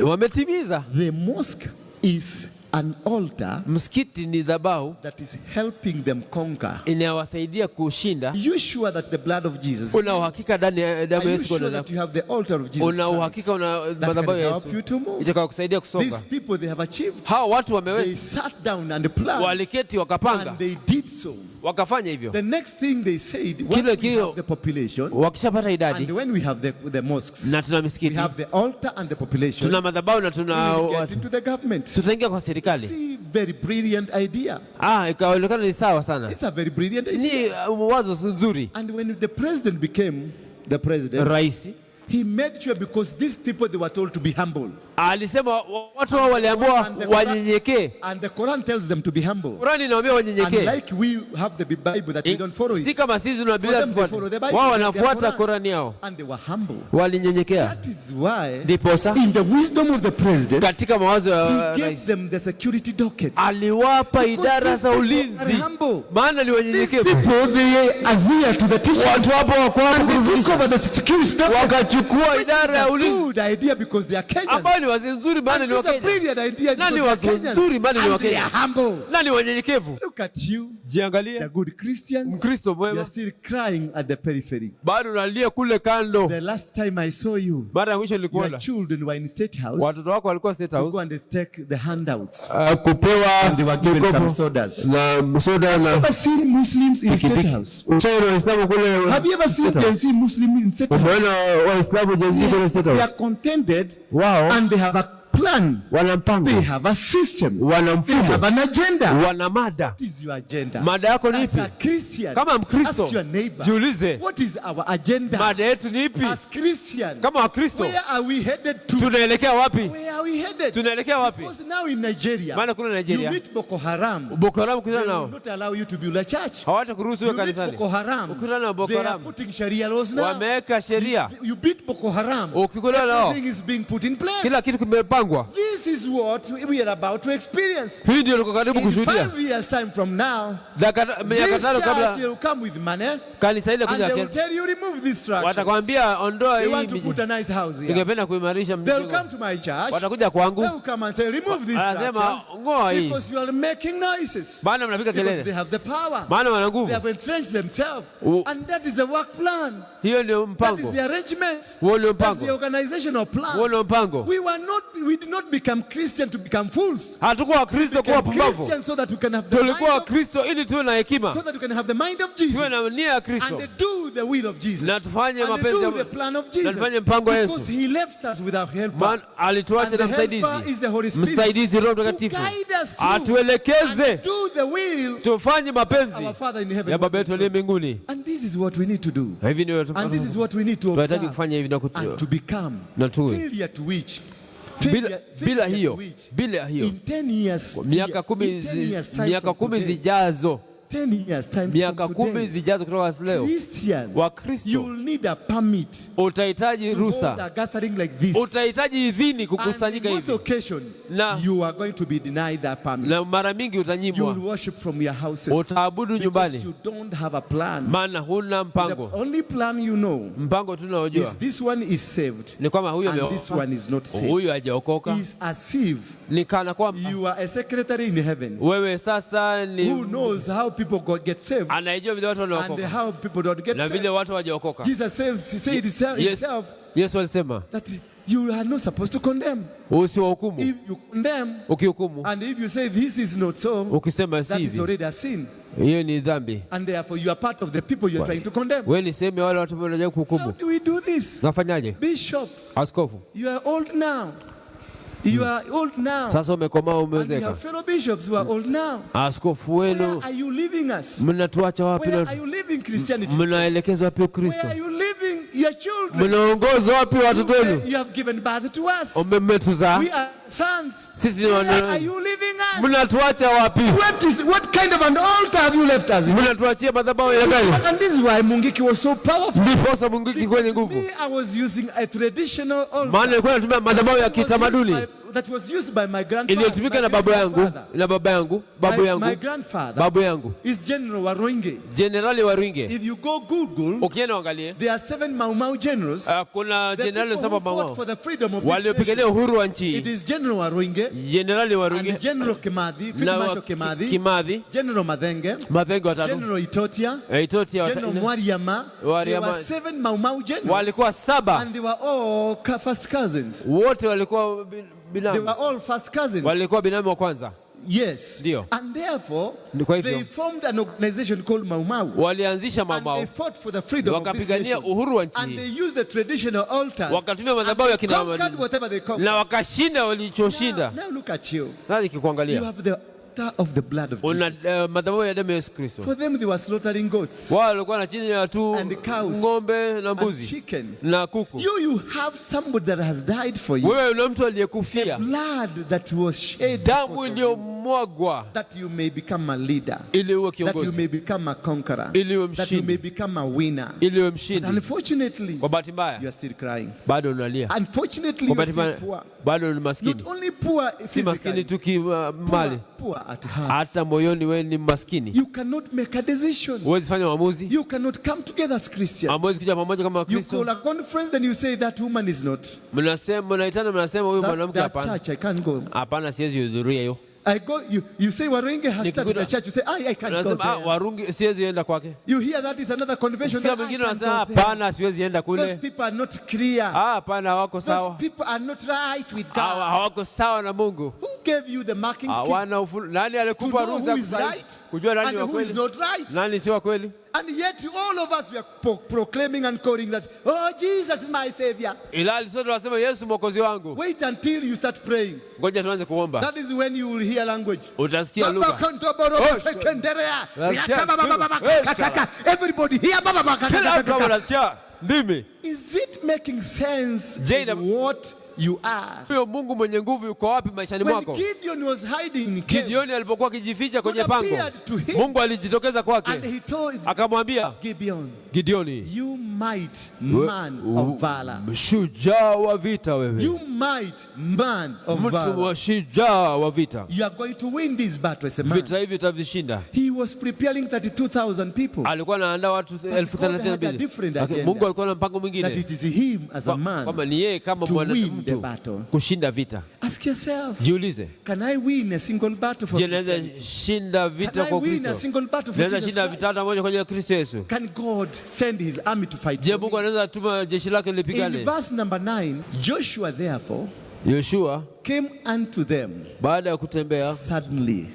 Wametimiza. The mosque is an altar Msikiti ni dhabahu that is helping them conquer. inawasaidia kushinda. Are you sure that the blood of Jesus? Una uhakika ndani ya damu Are ya you Yesu sure kuna that you have the altar of Jesus una uhakika Christ una that can madhabahu ya help you Yesu to move? itakayokusaidia kusonga. These people, they have achieved. Hawa watu They wameweza, sat down and planned, waliketi wakapanga, and they did so. wakafanya hivyo. The next thing they said, Kile once we kio- have the population, Wakishapata and idadi when we have the mosques, na tuna we misikiti, have the altar and the population, tuna madhabahu na we tuna will get watu, into the government. tutaingia kwa serikali. See, very brilliant idea. Ikaonekana ni sawa sana, It's a very brilliant idea. ni wazo nzuri. And when the president became the president, Rais he made sure, because these people, they were told to be humble. alisema watu hao waliambiwa wanyenyekee. And the Quran tells them to be humble. Qurani inawaambia wanyenyekee. Unlike we have the Bible that we don't follow Si it. kama sisi tuna For Biblia them, they tufuate. follow the Bible, Wao their wanafuata Quran. Qurani yao, And they were humble. walinyenyekea. That is why, Ndiposa in the wisdom of the president, katika mawazo ya he gave rais them the security dockets. aliwapa idara Because za these ulinzi, people are humble. maana ni These wanyenyekevu. people, they adhere to the teachings. Watu hapo wako hapo And they took kufundisha, over the security dockets. wakachukua idara ya ulinzi, good idea because they are Kenyans. ambao ni wazo nzuri maana ni wa Kenya. Brilliant idea Nani because they are wazo nzuri maana ni wa Kenyans. And they Kenya. are humble. Nani wanyenyekevu. Look at you. Jiangalie. The good Christians. Mkristo You are mwema. still crying at the periphery. Bado unalia kule kando. The last time I saw you, Mara ya mwisho your nilikuona. children were in State House Watoto wako walikuwa State to go House. and take the handouts. Kupewa And they were given mikopo some sodas. na soda na Have you ever seen Muslims in State House? Ushauri Waislamu kule. Have you ever seen Gen Z Muslims in State House? Umeona Waislamu Gen Z kule State They are House. contented Wao and they have a plan. wana mpango, They have a system. wana They have mfumo, an agenda. wana mada. What is your agenda? Mada yako ni As ipi? a Christian, Kama Mkristo, ask your neighbor, jiulize what is our agenda? mada yetu ni ipi? As Christian, Kama Wakristo where are we headed to? tunaelekea wapi? Where are we headed? Tunaelekea wapi? Because now in Nigeria, Maana kule you Nigeria meet Boko Haram. Boko Haram They kukutana will nao not allow you to build a church. hawata kuruhusu You wewe beat kanisani. Boko Haram. Ukikutana na Boko They are Haram putting Sharia laws now. wameweka sheria, You beat Boko Haram. ukikutana nao Everything is being put in place. kila kitu kimepangwa. This is what we are about to experience. Hii ndio liko karibu In kushuhudia. 5 years time from now, Miaka this 5 church kabla will come with money kanisa ile and kuja they will kesi, tell you remove these structures. watakwambia ondoa They hii want to put miji. a nice house here. Ningependa kuimarisha They will mjengo. come to my church. Watakuja kwangu, They will come and say remove this anasema structure ngoa hii, because you are making noises. maana mnapiga Because they kelele, have the power. maana wana They nguvu. have entrenched themselves. U- And that is the work plan. Hiyo ndio That is mpango, the arrangement. huo ndio That's the mpango, organizational huo plan. ndio mpango. We did not become Christian to become fools. Hatukuwa Wakristo kuwa Become pumbavu, Christians so that we can have the mind tulikuwa of, Wakristo ili tuwe na hekima, so that we can have the mind of Jesus. tuwe na nia ya Kristo And do the will of Jesus. na tufanye And mapenzi do ya the plan of na Jesus. tufanye mpango wa Because Yesu. he left us without helper. Maana alituacha And na the helper msaidizi, is the Holy Spirit. msaidizi Roho To Mtakatifu guide us through atuelekeze and do the will tufanye mapenzi of our Father in heaven. ya Baba yetu aliye mbinguni. And this is what we need to do. Na hivi ndio And this is what we need to tunahitaji observe kufanya hivi na and to become. na tuwe Failure to which? bila hiyo, bila hiyo In 10 years, miaka in 10 years time miaka from 10 today, zijazo, 10 years time miaka from 10 today, zijazo kutoka leo, Christians, Wakristo you will need a permit utahitaji to hold ruhusa, a gathering like this. utahitaji idhini And kukusanyika in most hivi, occasion, Na- you are going to be denied that permit. na mara mingi You will utanyimwa, worship from your houses utaabudu because nyumbani, you don't have a plan. maana huna The mpango. only plan you know Mpango tunaojua is this one is saved ni kwamba huyu and this one is not saved. huyu hajaokoka, Is as if ni kana kwamba you are a secretary in heaven wewe sasa ni who knows how people get saved anaijua vile watu and wanaokoka how people don't get na vile saved. watu hawajaokoka. Jesus said himself Yesu alisema that you are not supposed to condemn. usiwahukumu. If you condemn Ukihukumu, and if you say this is not so, ukisema si that is hivi, already a sin. hiyo ni dhambi. And therefore you are part of the people you are trying to condemn. Wewe ni sehemu ya wale watu ambao wanajaribu How kuhukumu. do we do this? Nafanyaje? Bishop, Askofu, you are old now. You are old now. sasa umekomaa, And we umeozeka. have fellow bishops who are old now. Askofu Where wenu, are you leaving us? mnatuacha wapi? Where are you leaving Christianity? Mnaelekeza wapi Where Ukristo? are you leaving your children? Mnaongoza wapi watoto wenu? You have given birth to us. Mmetuzaa We are sons. sisi, ni Where wana. are you leaving us? Mnatuacha wapi? What kind of an altar have you left us in? Mnatuachia madhabahu ya gani? And this is why Mungiki was so powerful. Ndiposa Mungiki kwenye nguvu, Me, I was using a traditional altar. maana nilikuwa natumia madhabahu ya kitamaduni That was used by my grandfather. iliyotumika na babu yangu na baba yangu, babu My yangu, grandfather babu yangu, is General Waroinge. Jenerali Waruinge. If you go Google, Ukienda uangalie, there are 7 Mau Mau generals. kuna The jenerali people saba who fought mama for the freedom of this waliopigania nation. uhuru wa It nchi, is General Waroinge Jenerali and Waruinge General Kimathi, Field na Marshal Kimathi, Kimathi, General Madhenge, Mathenge watatu, General Itotia, Itotia General watatu, Mwariama. There Wariama. were 7 Mau Mau generals. walikuwa saba, And they were all first cousins. wote walikuwa They were binamu, all first cousins. walikuwa binamu wa kwanza. Yes. Ndio. And therefore, Kwa hivyo, they formed an organization called Mau Mau. walianzisha And they Maumau, fought for the freedom of this wakapigania nation. uhuru wa And nchi, they used the traditional altars. wakatumia And madhabahu ya they kina conquered whatever they conquered. na wakashinda walichoshinda. Now look at you. Sasa You nikikuangalia, have the altar of the blood of una Jesus. madhabahu ya damu ya Yesu Kristo. For them, they were slaughtering goats Wao walikuwa na chini ya tu and cows ng'ombe na and mbuzi chicken. na kuku. You have somebody that has died for you. Wewe una mtu The aliyekufia, blood that was shed. damu because of you. iliyomwagwa ukamwagwa that you may become a leader, ili uwe that you kiongozi, may become a conqueror, ili uwe that you may mshindi, become a winner. ili uwe But mshindi. unfortunately, Kwa bahati you mbaya are still crying. bado unalia. Unfortunately, Kwa you are bahati still mbaya poor. bado ni maskini. Not only poor Si maskini physically, tu kimali, poor at heart. hata moyoni wewe ni maskini. You cannot make a decision. Huwezi fanya maamuzi. You cannot come together as Christians. Hamwezi kuja pamoja kama You Wakristo. call a conference, then you say that woman is not. Mnaitana, mnasema huyu mwanamke That hapana. church, I can't go. Hapana, siwezi hudhuria hiyo. I go. You say Warenge has started Nikikuta- a church. You say, I can't go Unasema there. Warungi siwezi enda kwake. You hear that is another convention. Sasa I mwingine can't anasema go there. hapana, siwezi enda Those kule. people are not clear. Hapana, hawako Those sawa. people are not right with God. Hawako sawa na Mungu. Who gave you the marking scheme Hawana ufunuo. Nani to alikupa know ruhusa who is kufanya? right Kujua nani and wa who is kweli, not right? nani si wa kweli? And yet all of us we are proclaiming and calling that, oh, Jesus is my savior. Ilhali sote tunasema Yesu mwokozi wangu. Wait until you start praying. Ngoja tuanze kuomba. That is when you will hear language. Utasikia lugha. Everybody here. Kila mtu anasikia ndimi. Is it making sense Je, in what you are? Huyo Mungu mwenye nguvu yuko wapi maishani When mwako? Gideon was hiding in caves, Gideoni alipokuwa akijificha kwenye God pango, appeared to him Mungu alijitokeza and kwake he told akamwambia, Gideon, Gideoni, you might man of valor. shujaa wa vita wewe. You might man of Mtu valor. wa shujaa wa vita. You are going to win this battle as a man. Vita hivi utavishinda. He was preparing 32,000 people. Alikuwa anaandaa watu God had a 32,000. different Lakini agenda. Mungu alikuwa na mpango That mwingine. it is him as a man Kwamba ni yeye kama to win the mtu battle. kushinda vita. Ask yourself, Jiulize, can I win a single battle for je, naweza Christianity? shinda vita Can I kwa win a Kristo? single battle for Naweza Jesus shinda Christ? vita hata moja kwa ajili ya Kristo Yesu? Can God send his army to fight Je, for Mungu me? anaweza tuma jeshi lake In lipigane? verse number 9, Joshua therefore Yoshua came unto them baada ya kutembea suddenly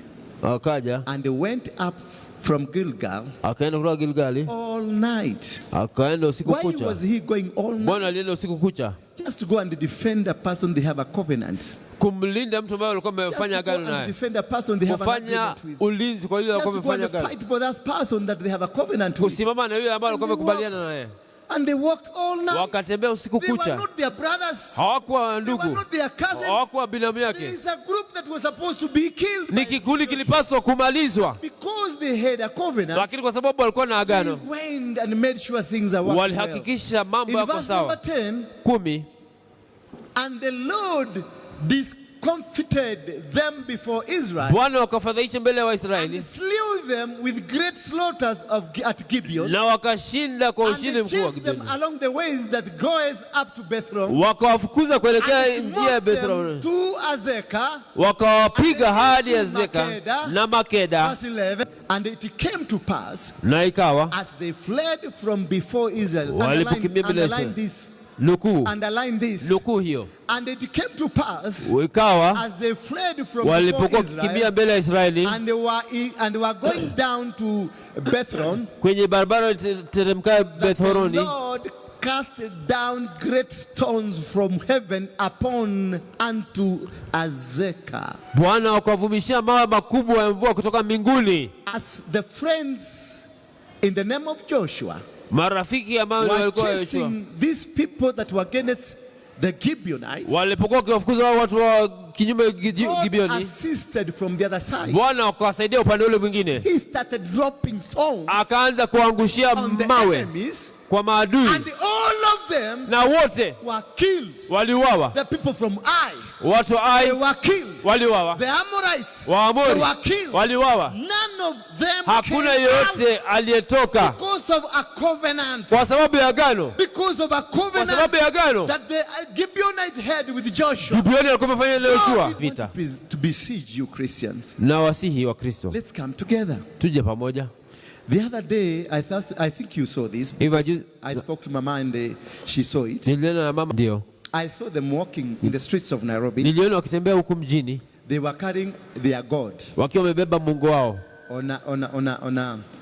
akaja and went up from Gilgal akaenda kutoka Gilgali all night. akaenda usiku Why kucha. was he going all Bwana night? alienda usiku kucha Just to go and defend a person they have a covenant. kumlinda mtu ambaye alikuwa Just amefanya to go agano and naye, defend a person they have an kufanya agreement with. ulinzi kwa yule alikuwa Just to go amefanya and agano, fight for that person that they have a covenant with. kusimama na yule ambaye alikuwa And they amekubaliana naye. And they walked all night. Wakatembea usiku They were kucha, not their brothers. hawakuwa They were ndugu, not their cousins. hawakuwa binamu There yake. is a group that was supposed to be killed Ni by kikundi Joshua. kilipaswa kumalizwa, Because they had a covenant. lakini kwa sababu walikuwa na They agano went and made sure things are working well. walihakikisha mambo In yako verse number sawa. 10, 10 and the Lord discomfited them before Israel Bwana wakafadhaisha mbele ya and Waisraeli slew them with great slaughters at Gibeon na wakashinda kwa and ushindi mkuu wa chased them Gibeoni, along the ways that goeth up to Bethlehem wakawafukuza kuelekea and njia ya smote them Bethlehemu, to Azekah. wakawapiga hadi to Azeka Makeda. na Makeda. Verse 11, and it came to pass Na ikawa as they fled from before Israel. Walipokimbia mbele ya Underline Israeli. this. Underline this. hiyo, And it came to pass ikawa as they fled from walipokuwa before wakikimbia Israel mbele ya Israeli and they were going down to Bethron, kwenye barabara teremkayo that the Bethhoroni, Lord cast down great stones from heaven upon unto Azekah. Bwana wakavumishia mawe makubwa ya mvua kutoka mbinguni. As the friends in the name of Joshua Marafiki ambao were walikuwa Yoshua chasing these people that were against the Gibeonites, walipokuwa wakiwafukuza wao watu wa kinyume God Gibeoni, assisted from the other side. Bwana wakawasaidia upande ule mwingine, He started dropping stones akaanza kuangushia on the mawe enemies, kwa maadui, and all of them na wote were killed. waliuawa. The people from Ai, Watu wa they Ai were killed. waliuawa, The Amorites, they Waamori were killed. waliuawa. None of them Hakuna came yeyote out aliyetoka because of a covenant. kwa sababu ya agano, Because of a kwa covenant sababu ya agano that the Gibeonites had with Joshua. Gibeoni alikuwa amefanya na Yoshua. God want Vita to besiege you Christians. na wasihi wa Kristo, Let's come together. tuje pamoja. The other day, I think you saw this. Hivi I spoke to Mama and she saw it. niliona na mama, ndio I saw them walking in the streets of Nairobi. niliona wakitembea huku mjini They were carrying their God wakiwa wamebeba Mungu wao on a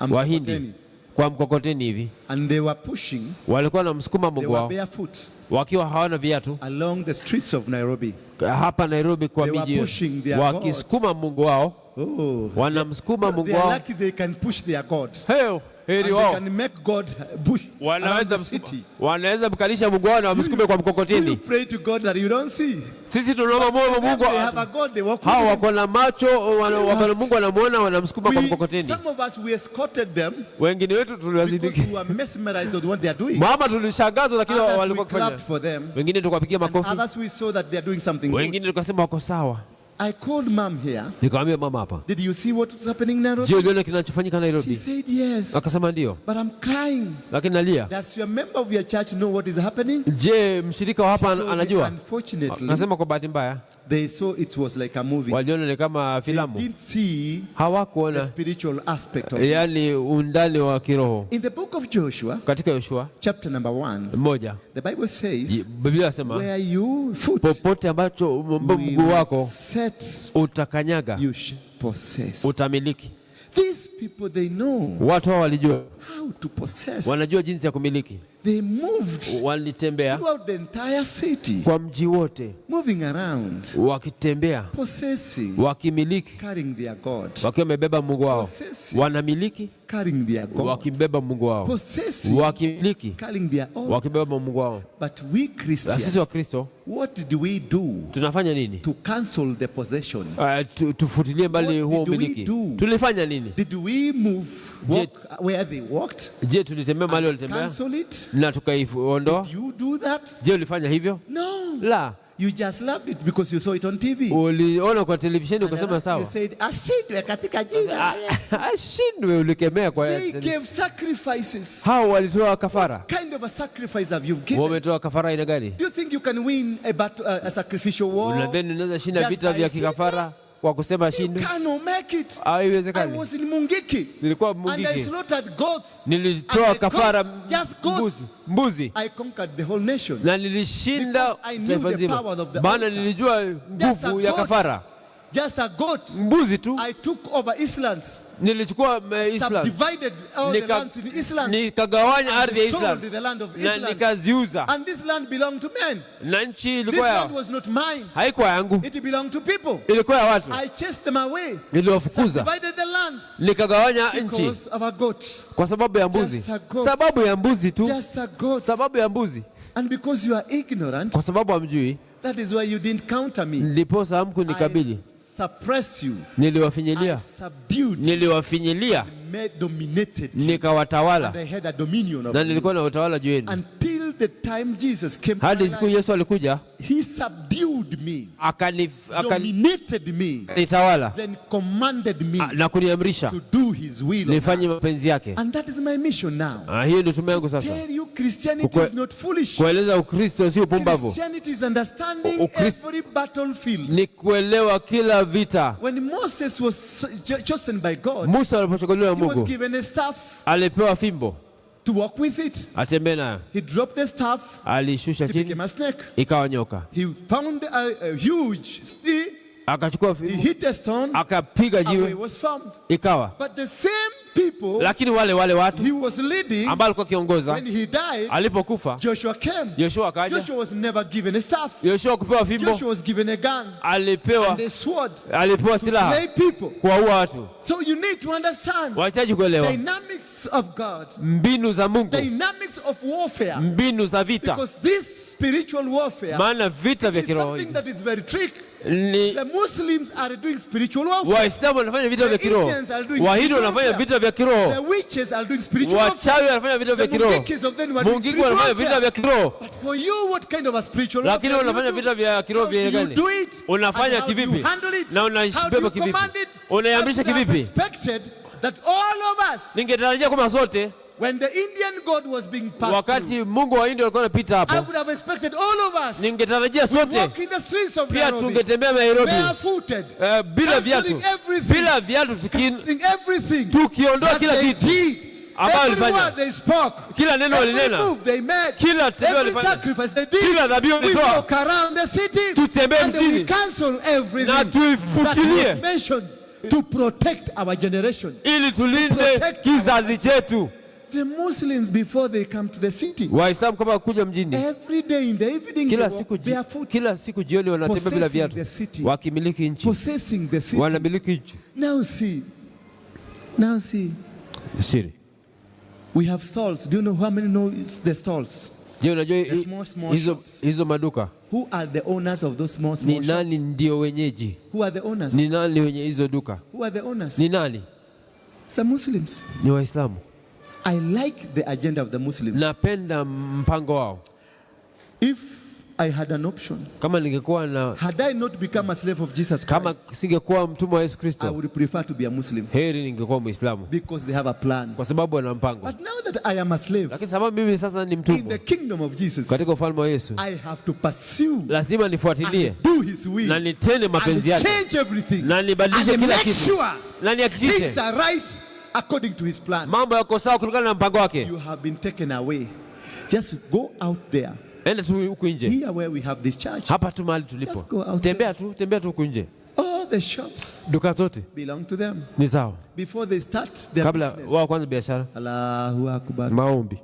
Wahindi mkokoteni. kwa mkokoteni hivi, And they were pushing, walikuwa wanamsukuma they Mungu were wao barefoot wakiwa hawana viatu along the streets of Nairobi. hapa Nairobi, kwa They were miji pushing their wakisukuma Mungu wao, Oh, wanamsukuma Mungu they are wao. lucky they can push their God. Heo And they wao can make God push around the city. wanaweza mkalisha Mungu wao na wamsukume kwa You mkokoteni. pray to God that you don't see. Sisi tunaomba Mungu, They have a God, they walk with hao him. wako na macho, wana Mungu anamuona, wanamsukuma kwa mkokoteni. Some of us, we escorted them Wengine wetu because tuliwazidiki. we were mesmerized with what they are doing. Mama tulishangazwa, lakini Others, we walikuwa kufanya. clapped for them. Wengine tukapigia And makofi, others, we saw that they are doing something good. wengine tukasema wako sawa. I called mom here. Nikamwambia mama hapa, Did you see what was happening in Nairobi? je, uliona kinachofanyika She Nairobi? said yes. Akasema ndio, But I'm crying. lakini nalia. Does your member of your church know what is happening? Je, mshirika wa She hapa told me, anajua? unfortunately, Akasema kwa bahati mbaya they saw it was like a movie. waliona ni kama They filamu, didn't see the hawakuona spiritual aspect of it. yani undani wa kiroho. In the book of Joshua, Katika Yoshua chapter number 1, 1, the Bible says, Biblia inasema where you foot, popote ambacho mguu wako set, utakanyaga you shall possess. utamiliki. These people, they know Watu hao walijua, how to possess. wanajua jinsi ya kumiliki. They moved Walitembea throughout the entire city, kwa mji wote, moving around, wakitembea, possessing, wakimiliki, carrying their God, wakiwa wamebeba Mungu wao. Possessing. Wanamiliki carrying their God, wakibeba Mungu wao, possessing, wakimiliki carrying their own. wakibeba Mungu wao. But we Na Christians, sisi wa Kristo what do we do tunafanya nini? to cancel the possession? Tufutilie mbali What huo did we umiliki. do? Tulifanya nini? Did we move, Je- walk where they walked, Je, tulitembea mahali and walitembea cancel it? na tukaiondoa? Did you do that? Je, ulifanya hivyo? No. La, You just loved it because you saw it on TV. uliona kwa televisheni And ukasema you sawa. said, ashindwe katika jina la Yesu. Ashindwe, ulikemea kwa They Yesu. gave sacrifices. Hao walitoa kafara. Kind of a sacrifice have you given? Wametoa kafara aina gani? Do you think you can win a sacrificial war? Unadhani unaweza shinda Just vita by vya saying kikafara kwa kusema You shindwe? cannot make it. I Haiwezekani. was in Mungiki Nilikuwa and I Mungiki, slaughtered goats. nilitoa And the kafara just goats. mbuzi I conquered the whole nation. na nilishinda Because I knew taifa the nzima, power of the maana altar. nilijua Just a nguvu ya goat. kafara. Just a goat. Mbuzi tu I took over Islands, nilichukua Islam, subdivided all the lands in Island, nikagawanya ardhi ya sold Islam the land of na Island. nikaziuza, And this land belonged to men. na nchi This ilikuwa land ya was not mine. haikuwa yangu, It belonged to people. ilikuwa ya watu. I chased them away. Niliwafukuza, Subdivided the land nikagawanya nchi because of a goat. kwa sababu ya mbuzi, Just a goat. sababu ya mbuzi tu, Just a goat. sababu ya mbuzi, And because you are ignorant, kwa sababu hamjui, that is why you didn't counter me. ndiposa hamkunikabili. I suppressed you. I Niliwafinyilia, subdued, niliwafinyilia, dominated you. nikawatawala, And I had a dominion of na you. nilikuwa na utawala juu yenu, Until the time Jesus came to my hadi siku life, Yesu alikuja he subdued me, akanitawala dominated me, then commanded me na kuniamrisha to do his will. on nifanye earth. mapenzi yake. And that is my mission now. Hiyo ndio tume yangu sasa, Tell you Christianity Kukwe- is not foolish. kueleza Ukristo sio pumbavu, Christianity is understanding Ukristo- every battlefield. ni kuelewa kila vita. When Moses was chosen by God, Musa alipochaguliwa na he was Mungu given a staff alipewa fimbo to walk with it. atembee nayo, He dropped the staff, alishusha it chini became a snake. ikawa nyoka. He found a huge sea, Akachukua he fimbo hit a stone, akapiga a way jiwe was formed. ikawa. But the same people Lakini wale watu he was leading, ambao alikuwa akiongoza, when he died, alipokufa Joshua came. Yoshua akaja. Joshua was never given a staff. Yoshua kupewa fimbo, Joshua was given a gun alipewa and a sword alipewa to silaha slay people. kuwaua watu. So you need to understand Wahitaji kuelewa dynamics of God, mbinu za Mungu, dynamics of warfare, mbinu za vita, because this spiritual warfare maana vita vya is kiroho something that is very tricky. ni The Muslims are doing spiritual warfare. Waislamu wanafanya vita vya The kiroho, Indians are doing Wahindi spiritual wanafanya warfare. vita vya The kiroho, witches are doing spiritual warfare. wachawi wanafanya vita vya The kiroho, Mungikis of them were doing Mungiki spiritual wanafanya vita warfare. vya kiroho. But for you, what kind of a spiritual Lakini warfare unafanya do you vita do? vya kiroho How vya do you gani? do it? Unafanya And how do you kivipi? handle it? Na How do you unaibeba kivipi? command it? Unaiamrisha I would have kivipi? expected that all of us, Ningetarajia kwamba sote when the Indian God was being passed through, wakati Mungu wa India alikuwa anapita I hapo, would have expected all of us ningetarajia we sote walk in the streets of pia Nairobi tungetembea Nairobi barefooted, bila viatu, canceling everything, bila viatu, doing everything tukiondoa that kila they kitu did. ambayo Every walifanya, word they spoke, kila neno every walinena, move they made, kila tendo every walifanya, sacrifice they did, kila dhabihu we walitoa, walk around the city tutembee and we mjini cancel everything na that tuifutilie was mentioned to protect our generation. ili tulinde protect kizazi chetu. The Muslims, before they come to the city, Waislamu kama kuja mjini, every day in the evening kila they siku, walk barefoot, kila siku jioni wanatembea bila possessing viatu, the city, wakimiliki nchi, possessing the city. wanamiliki nchi. Now see, Siri We have stalls. Do you know how many know the stalls? Je, unajua The small shops. hizo maduka? Who are the owners of those small Ni nani shops? ndio wenyeji? Who are the owners? Ni nani wenye hizo duka? Who are the owners? Ni nani? Some Muslims. Ni Waislamu. I like the agenda of the Muslims. Napenda mpango wao. If I had an option, Kama ningekuwa na had I not become a slave of Jesus kama Christ, singekuwa mtumwa wa Yesu I Kristo, would prefer to be a Muslim heri ningekuwa Muislamu, because they have a plan. kwa sababu wana mpango. But now that I am a slave Lakini sababu mimi sasa ni in mtumwa the kingdom of Jesus, katika ufalme wa Yesu, I have to pursue lazima nifuatilie and do his will na nitende and mapenzi yake change everything na nibadilishe and kila make kitu sure na nihakikishe things are right according to his plan. mambo yako sawa kulingana na mpango wake. You have been taken away. Just go out there. Enda tu huku nje, Here where we have this church, hapa tu mahali tulipo, Just go out tembea tu huku nje. all the shops Duka zote belong to them. ni sawa. Before they start their Kabla business, wao kwanza biashara, Allahu Akbar, maombi,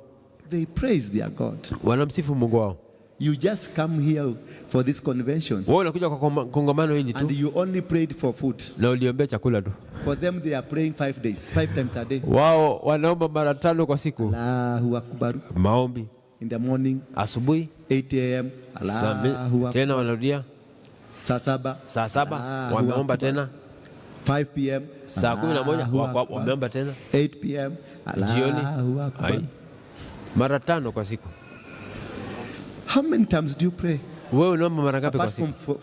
they praise their God. wanamsifu Mungu wao. You just come here for this convention Wewe unakuja kwa kongamano hili tu and you only prayed for food. na uliombea chakula tu. For them they are praying 5 days, 5 times a day. Wao wanaomba mara 5 kwa siku, Allahu Akbar. maombi In the morning, asubuhi, 8 a.m. saa Allahu Akbar. tena wanarudia Saa 7, saa 7 Allahu wameomba Akbar. tena, 5 p.m. saa 11 Allahu Akbar. wameomba tena, 8 p.m. jioni Allahu Akbar. ai, mara 5 kwa siku. How many times do you pray? Wewe unaomba mara ngapi kwa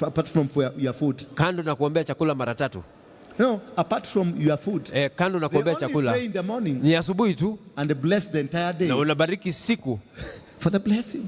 Apart siku? from your food. Kando na kuombea chakula mara 3. No, apart from your food. Kando na They kuombea only chakula pray in the morning ni asubuhi tu, and bless the entire day na unabariki siku, for the blessing.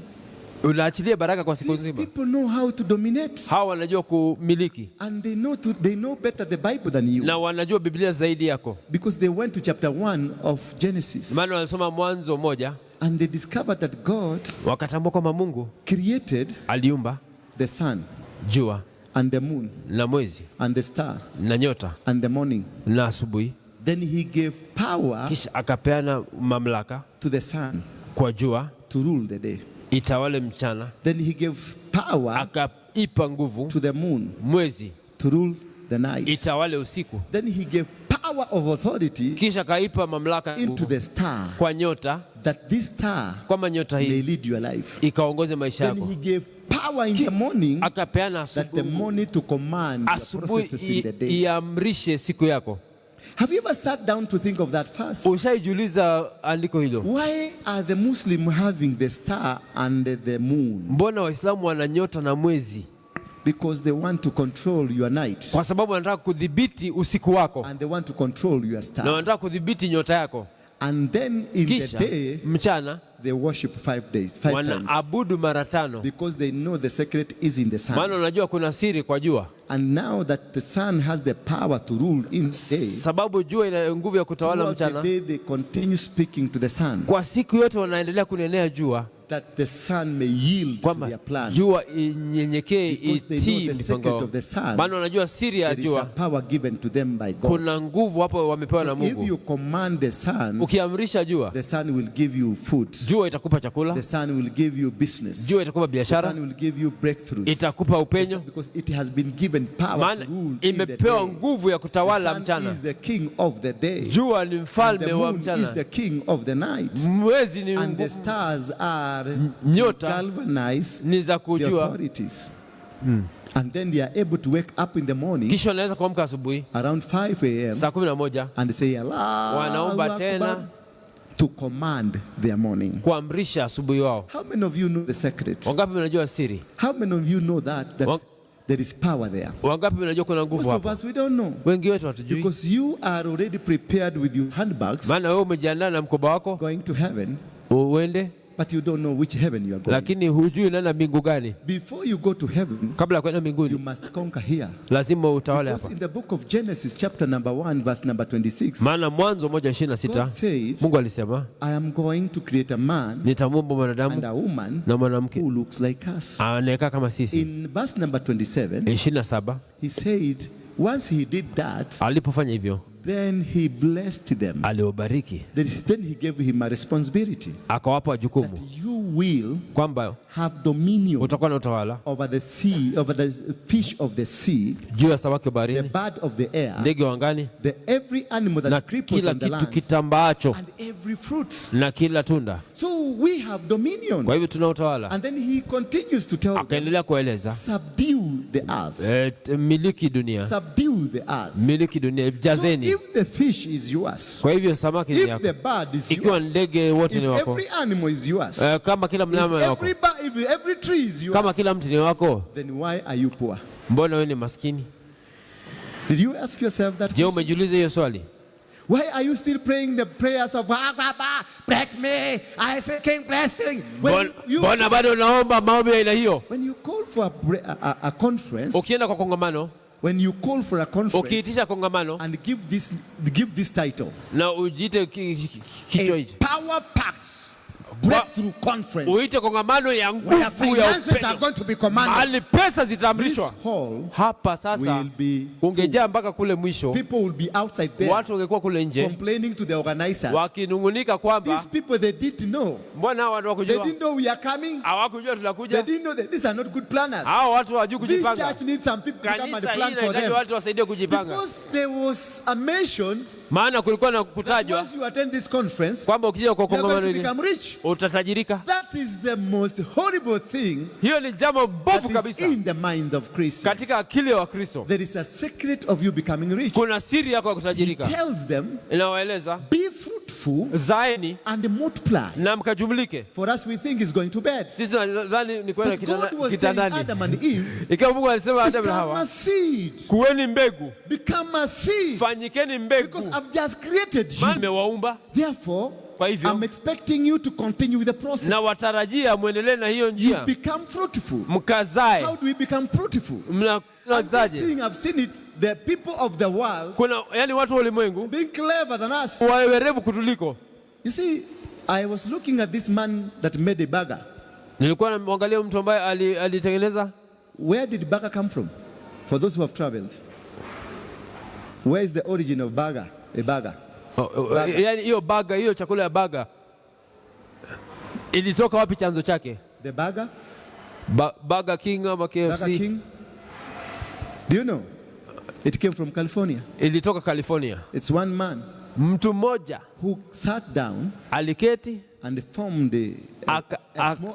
unaachilia baraka kwa siku These nzima. people know how to dominate Hawa wanajua kumiliki and they know better the Bible than you na wanajua Biblia zaidi yako, because they went to chapter 1 of Genesis maana wanasoma Mwanzo 1 and they discovered that God wakatambua kwamba Mungu created aliumba the sun jua and the moon na mwezi and the star na nyota and the morning. na asubuhi, Then he gave power kisha akapeana mamlaka to the sun kwa jua to rule the day. itawale mchana, Then he gave power akaipa nguvu to the moon mwezi to rule the night. itawale usiku, Then he gave power of authority kisha akaipa mamlaka into nguvu the star, kwa nyota, that this star kwamba nyota may hii lead your life. ikaongoze maisha Then yako. he gave power in the morning, Akapeana that the asubuhi, morning to command your processes in the day. iamrishe siku yako. Have you ever sat down to think of that first? Ushaijiuliza andiko hilo? Why are the Muslims having the star and the moon? Mbona Waislamu wana nyota na mwezi? Because they want to control your night Kwa sababu wanataka kudhibiti usiku wako and they want to control your na star. wanataka kudhibiti nyota yako. And then in the Kisha day, mchana they worship 5 days, 5 times. wanaabudu mara 5, Because they know the secret is in the sun. maana unajua kuna siri kwa jua. And now that the sun has the power to rule in the day, Sababu jua ina nguvu ya kutawala throughout the mchana, day they continue speaking to the sun, kwa siku yote wanaendelea kunenea jua that the sun may yield to kwamba their plan. jua inyenyekee, Because they know itii the mipango secret yao. of the sun. Maana unajua siri ya There is a jua, power given to them by God. kuna nguvu hapo wamepewa na So if Mungu. you command the sun, Ukiamrisha jua, the sun will give you food. jua itakupa chakula, The sun will give you business. jua itakupa The biashara, sun will give you breakthroughs. itakupa upenyo, Because it has been given power to maana rule in the imepewa day. nguvu ya The kutawala sun mchana. is the king of the day. Jua ni And mfalme the wa moon is mchana, the king of the night. mwezi ni And the stars are nyota galvanize ni za the kujua, authorities. And then they are able to wake up in the morning kisha wanaweza kuamka asubuhi around 5 a.m. saa 11 and say Allah wanaomba tena to command their morning. kuamrisha asubuhi wao. How many of you know the secret? Wangapi mnajua siri? How many of you know that Wang- there is power there? Wangapi mnajua kuna nguvu Most of hapo? us, we don't know. Wengi wetu hatujui, Because you are already prepared with your handbags maana wewe umejiandaa na mkoba wako going to heaven, uende, but you don't know which heaven you are going. lakini hujui unaenda mbingu gani. Before you go to heaven, Kabla ya kwenda you mbinguni must conquer here. lazima utawale Because hapa, in the book of Genesis chapter number 1 verse number 26, maana Mwanzo God 1:26 says, Mungu alisema, I am going to create a man nitamuumba and mwanadamu a woman na mwanamke who looks like us. anayekaa kama sisi. In verse number 27, 27 he said, once he did that, Alipofanya hivyo, then he blessed them. aliwabariki, Then he gave him a responsibility akawapa jukumu that you will kwamba have dominion utakuwa na utawala over the sea, over the fish of the sea, juu ya samaki wa the baharini, bird of the air, ndege wa angani, every animal na that creeps kila on the kitu land, kitambaacho and every fruit. na kila tunda. So we have dominion. Kwa hivyo tuna utawala. And then he continues to tell them, Akaendelea kueleza, subdue the earth. miliki dunia, Subdue the earth. miliki dunia, So jazeni. if the fish is yours, Kwa hivyo samaki ni if yako, the bird is ikiwa yours, ndege wote if ni wako, every animal is yours, kama kila mnyama ni wako, if every tree is yours, kama kila mti ni wako, then why are you poor? mbona wewe ni maskini? Did you ask yourself that Je, question? umejiuliza hiyo swali? Why are you still praying the prayers of break me, I say king blessing? Mbona bado unaomba maombi ya aina hiyo? When you call for a conference, Ukienda kwa kongamano, when you call for a conference ukiitisha kongamano and give this title, na ujiite kichwa a hichi, power-packed breakthrough conference, uite kongamano ya where nguvu ya finances are upendo, going to be commanded, mahali pesa this zitaamrishwa. hall Hapa sasa will be ungejaa mpaka kule mwisho, people will be outside there watu wangekuwa kule nje complaining to the organizers. wakinungunika kwamba These people, they didn't know. mbona hao watu They wakujua, didn't know we are coming. hawakujua They tunakuja, didn't know that these are not good planners. hao watu hawajui This kujipanga. church needs some people to come and Kanisa hili plan for inahitaji them. watu wasaidie kujipanga, Because there was a mention maana kulikuwa na that kutajwa once you attend this conference, kwamba ukija kwa you are going kongamano to hili become rich. utatajirika. That is the most horrible thing Hiyo ni jambo bovu that is kabisa in the minds of Christians. katika akili ya Wakristo. There is a secret of you becoming rich. Kuna siri yako ya He kutajirika, tells them, inawaeleza be fruitful zaeni and multiply. na mkajumlike. For us, we think it's going to bed. Sisi tunadhani ni kwenda But God was telling Adam kitandani, and Eve, ikiwa Mungu alisema Adamu na become a Hawa, seed. kuweni mbegu, Become a seed. fanyikeni mbegu, Because I've just created maana you. nimewaumba. Therefore, Kwa hivyo I'm expecting you to continue with the process. na watarajia mwendelee na hiyo You njia, become fruitful. mkazae. How do we become fruitful? And this Mnazaje? thing, I've seen it, the people of the world Kuna yani watu wa ulimwengu being clever than us. wawerevu kutuliko. You see, I was looking at this man that made a burger. Nilikuwa namwangalia mtu ambaye alitengeneza. Where did burger come from? For those who have traveled, where is the origin of burger? A burger. Burger. Yani hiyo baga, hiyo chakula ya baga ilitoka wapi? Chanzo chake The burger? Burger King ama KFC? Burger King? Do you know? It came from California. Ilitoka California. It's one man Mtu mmoja who sat down aliketi and formed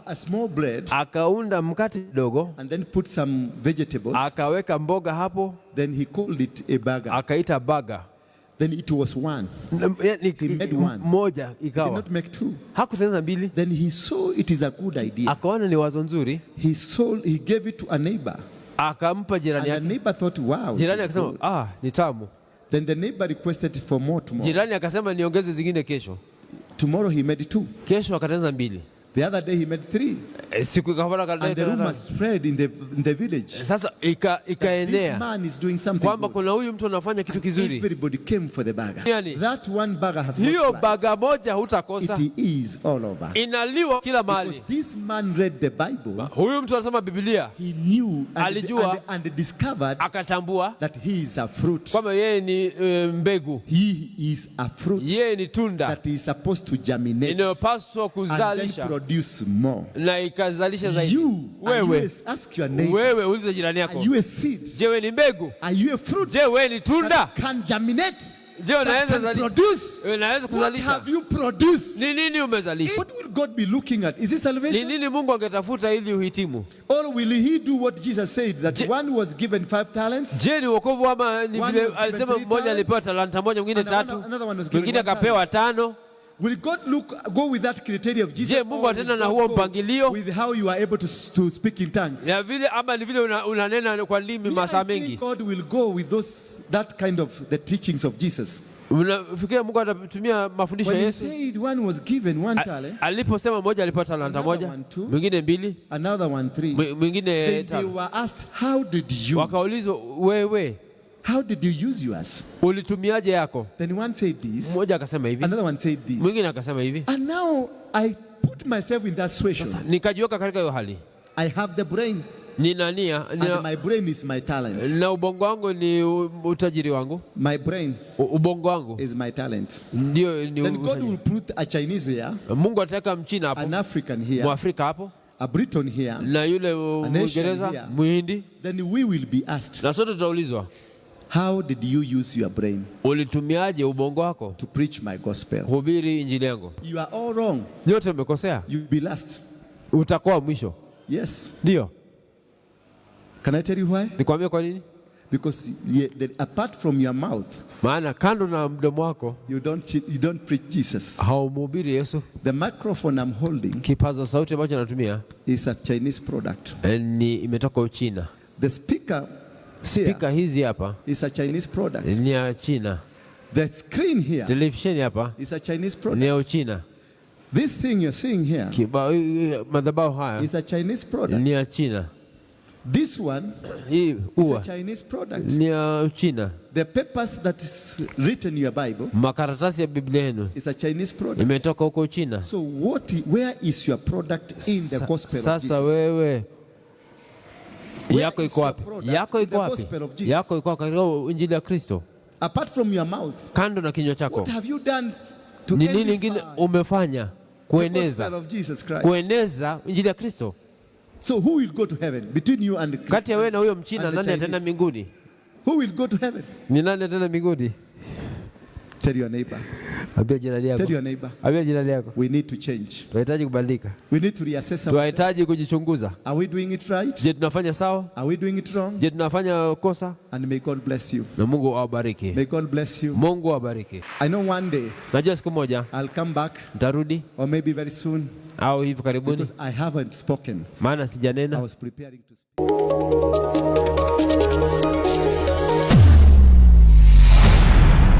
a small bread akaunda mkate kidogo, and then put some vegetables. akaweka mboga hapo, Then he called it a burger. akaita baga. Then it was one. He made one. Moja He did ikawa, not make two. hakutengeneza mbili. Then he saw it is a good idea. Akaona ni wazo nzuri, He gave it to a neighbor. akampa And jirani the yake. neighbor thought, wow. it Jirani is akasema good. ni tamu. Then the neighbor requested for more tomorrow. Jirani akasema niongeze zingine kesho. Tomorrow he made two. Kesho akatengeneza mbili. The other day he made three. Siku ikapata And the rumor spread in the village. sasa This ikaenea man is doing something kwamba good. kuna huyu mtu anafanya kitu kizuri. Everybody came for the burger. Yani, That one burger has hiyo multiplied. baga moja hutakosa, It is all over. inaliwa kila Because mahali. this man read the Bible. Huyu mtu anasema Biblia, He knew Alijua. and discovered akatambua that he is a fruit. kwamba yeye ni mbegu, He is a fruit yeye ni tunda that is supposed to germinate inayopaswa and then kuzalisha produce more. na ikazalisha zaidi. Ask your neighbor, Wewe ulize jirani are yako, you a seed? je, wewe ni mbegu? Are you a fruit Je, wewe ni tunda? that can germinate? Je, That unaweza can zalisha? produce? Unaweza What kuzalisha? have you produced? Ni nini umezalisha? What will God be looking at? Is it Ni salvation? nini Mungu angetafuta ili uhitimu? Or will he do what Jesus said, that one was given 5 talents, Je, ni wokovu ama ni One vile was given alisema 3 mmoja alipewa talanta moja, mwingine and tatu, another one was given mwingine 1 talent? akapewa tano? Will God go with that criteria of Jesus? Je, Mungu or atenda will na God huo go mpangilio with how you are able to speak in tongues? ya vile ama ni vile unanena kwa ndimi Yeah, masaa I think mengi? God will go with that kind of the teachings of Jesus. Unafikiria Mungu atatumia mafundisho ya When he Yesu? said one was given 1 talent, Aliposema mmoja alipewa talanta Another moja, one, 2. mwingine 2, another one 3, mwingine then they 5. were asked, how did you use yours? Ulitumiaje yako? Then one said this, Mmoja akasema hivi, another one said this. mwingine akasema hivi. And now I put myself in that situation. Nikajiweka katika hiyo hali. I have the brain. Nina nia, And my brain is my talent. na ubongo wangu ni utajiri wangu. My brain Ubongo wangu is my talent. ndio ni Then God utajiri. will put a Chinese here, Mungu ataweka Mchina hapo, an African here, Mwafrika hapo, a Briton here. na yule Asian Mwingereza, here. Muhindi, Then we will be asked, na sote tutaulizwa, how did you use your brain ulitumiaje ubongo wako to preach my gospel? hubiri injili yangu? You are all wrong. Nyote mmekosea, You'll be last. utakuwa mwisho. Yes. Ndio Can I tell you why? nikwambie kwa nini? Because apart from your mouth, Maana kando na mdomo wako you don't preach Jesus. haumhubiri Yesu. The microphone I'm holding Kipaza sauti ambacho natumia is a Chinese product. ni imetoka Uchina. The speaker here Spika hizi hapa is a Chinese product. ni ya China. The screen here Televisheni hapa is a Chinese ni product. ya Uchina. This thing you're seeing here Madhabahu haya is a Chinese product. ni ya China. This one Hii is a ua Chinese product. ni ya Uchina. The papers that is written in your Bible Makaratasi ya Biblia yenu is a Chinese product. imetoka huko Uchina. So where is your product in the gospel of Sasa Jesus? wewe Where yako is iko your wapi? product Yako in iko the wapi? gospel of Jesus? Yako iko katika injili ya Kristo. Apart from your mouth, Kando na kinywa chako, what have you done to ni nini edify lingine umefanya the gospel kueneza of Jesus Christ? kueneza injili ya Kristo? So who will go to heaven between you and Christ? Kati ya wewe na huyo Mchina, and the nani ataenda Chinese? mbinguni? Who will go to heaven? Ni nani ataenda mbinguni? Tell your neighbor. Ambia jirani yako. Tell your neighbor. Ambia jirani yako. We need to change. Tunahitaji kubadilika. We need to reassess ourselves. Tunahitaji kujichunguza. Are we doing it right? Je, tunafanya sawa? Are we doing it wrong? Je, tunafanya kosa? And may God bless you. Na Mungu awabariki. May God bless you. Mungu awabariki. I know one day Najua siku moja I'll come back, nitarudi or maybe very soon, au hivi karibuni, because I haven't spoken. maana I sijanena. was preparing to speak.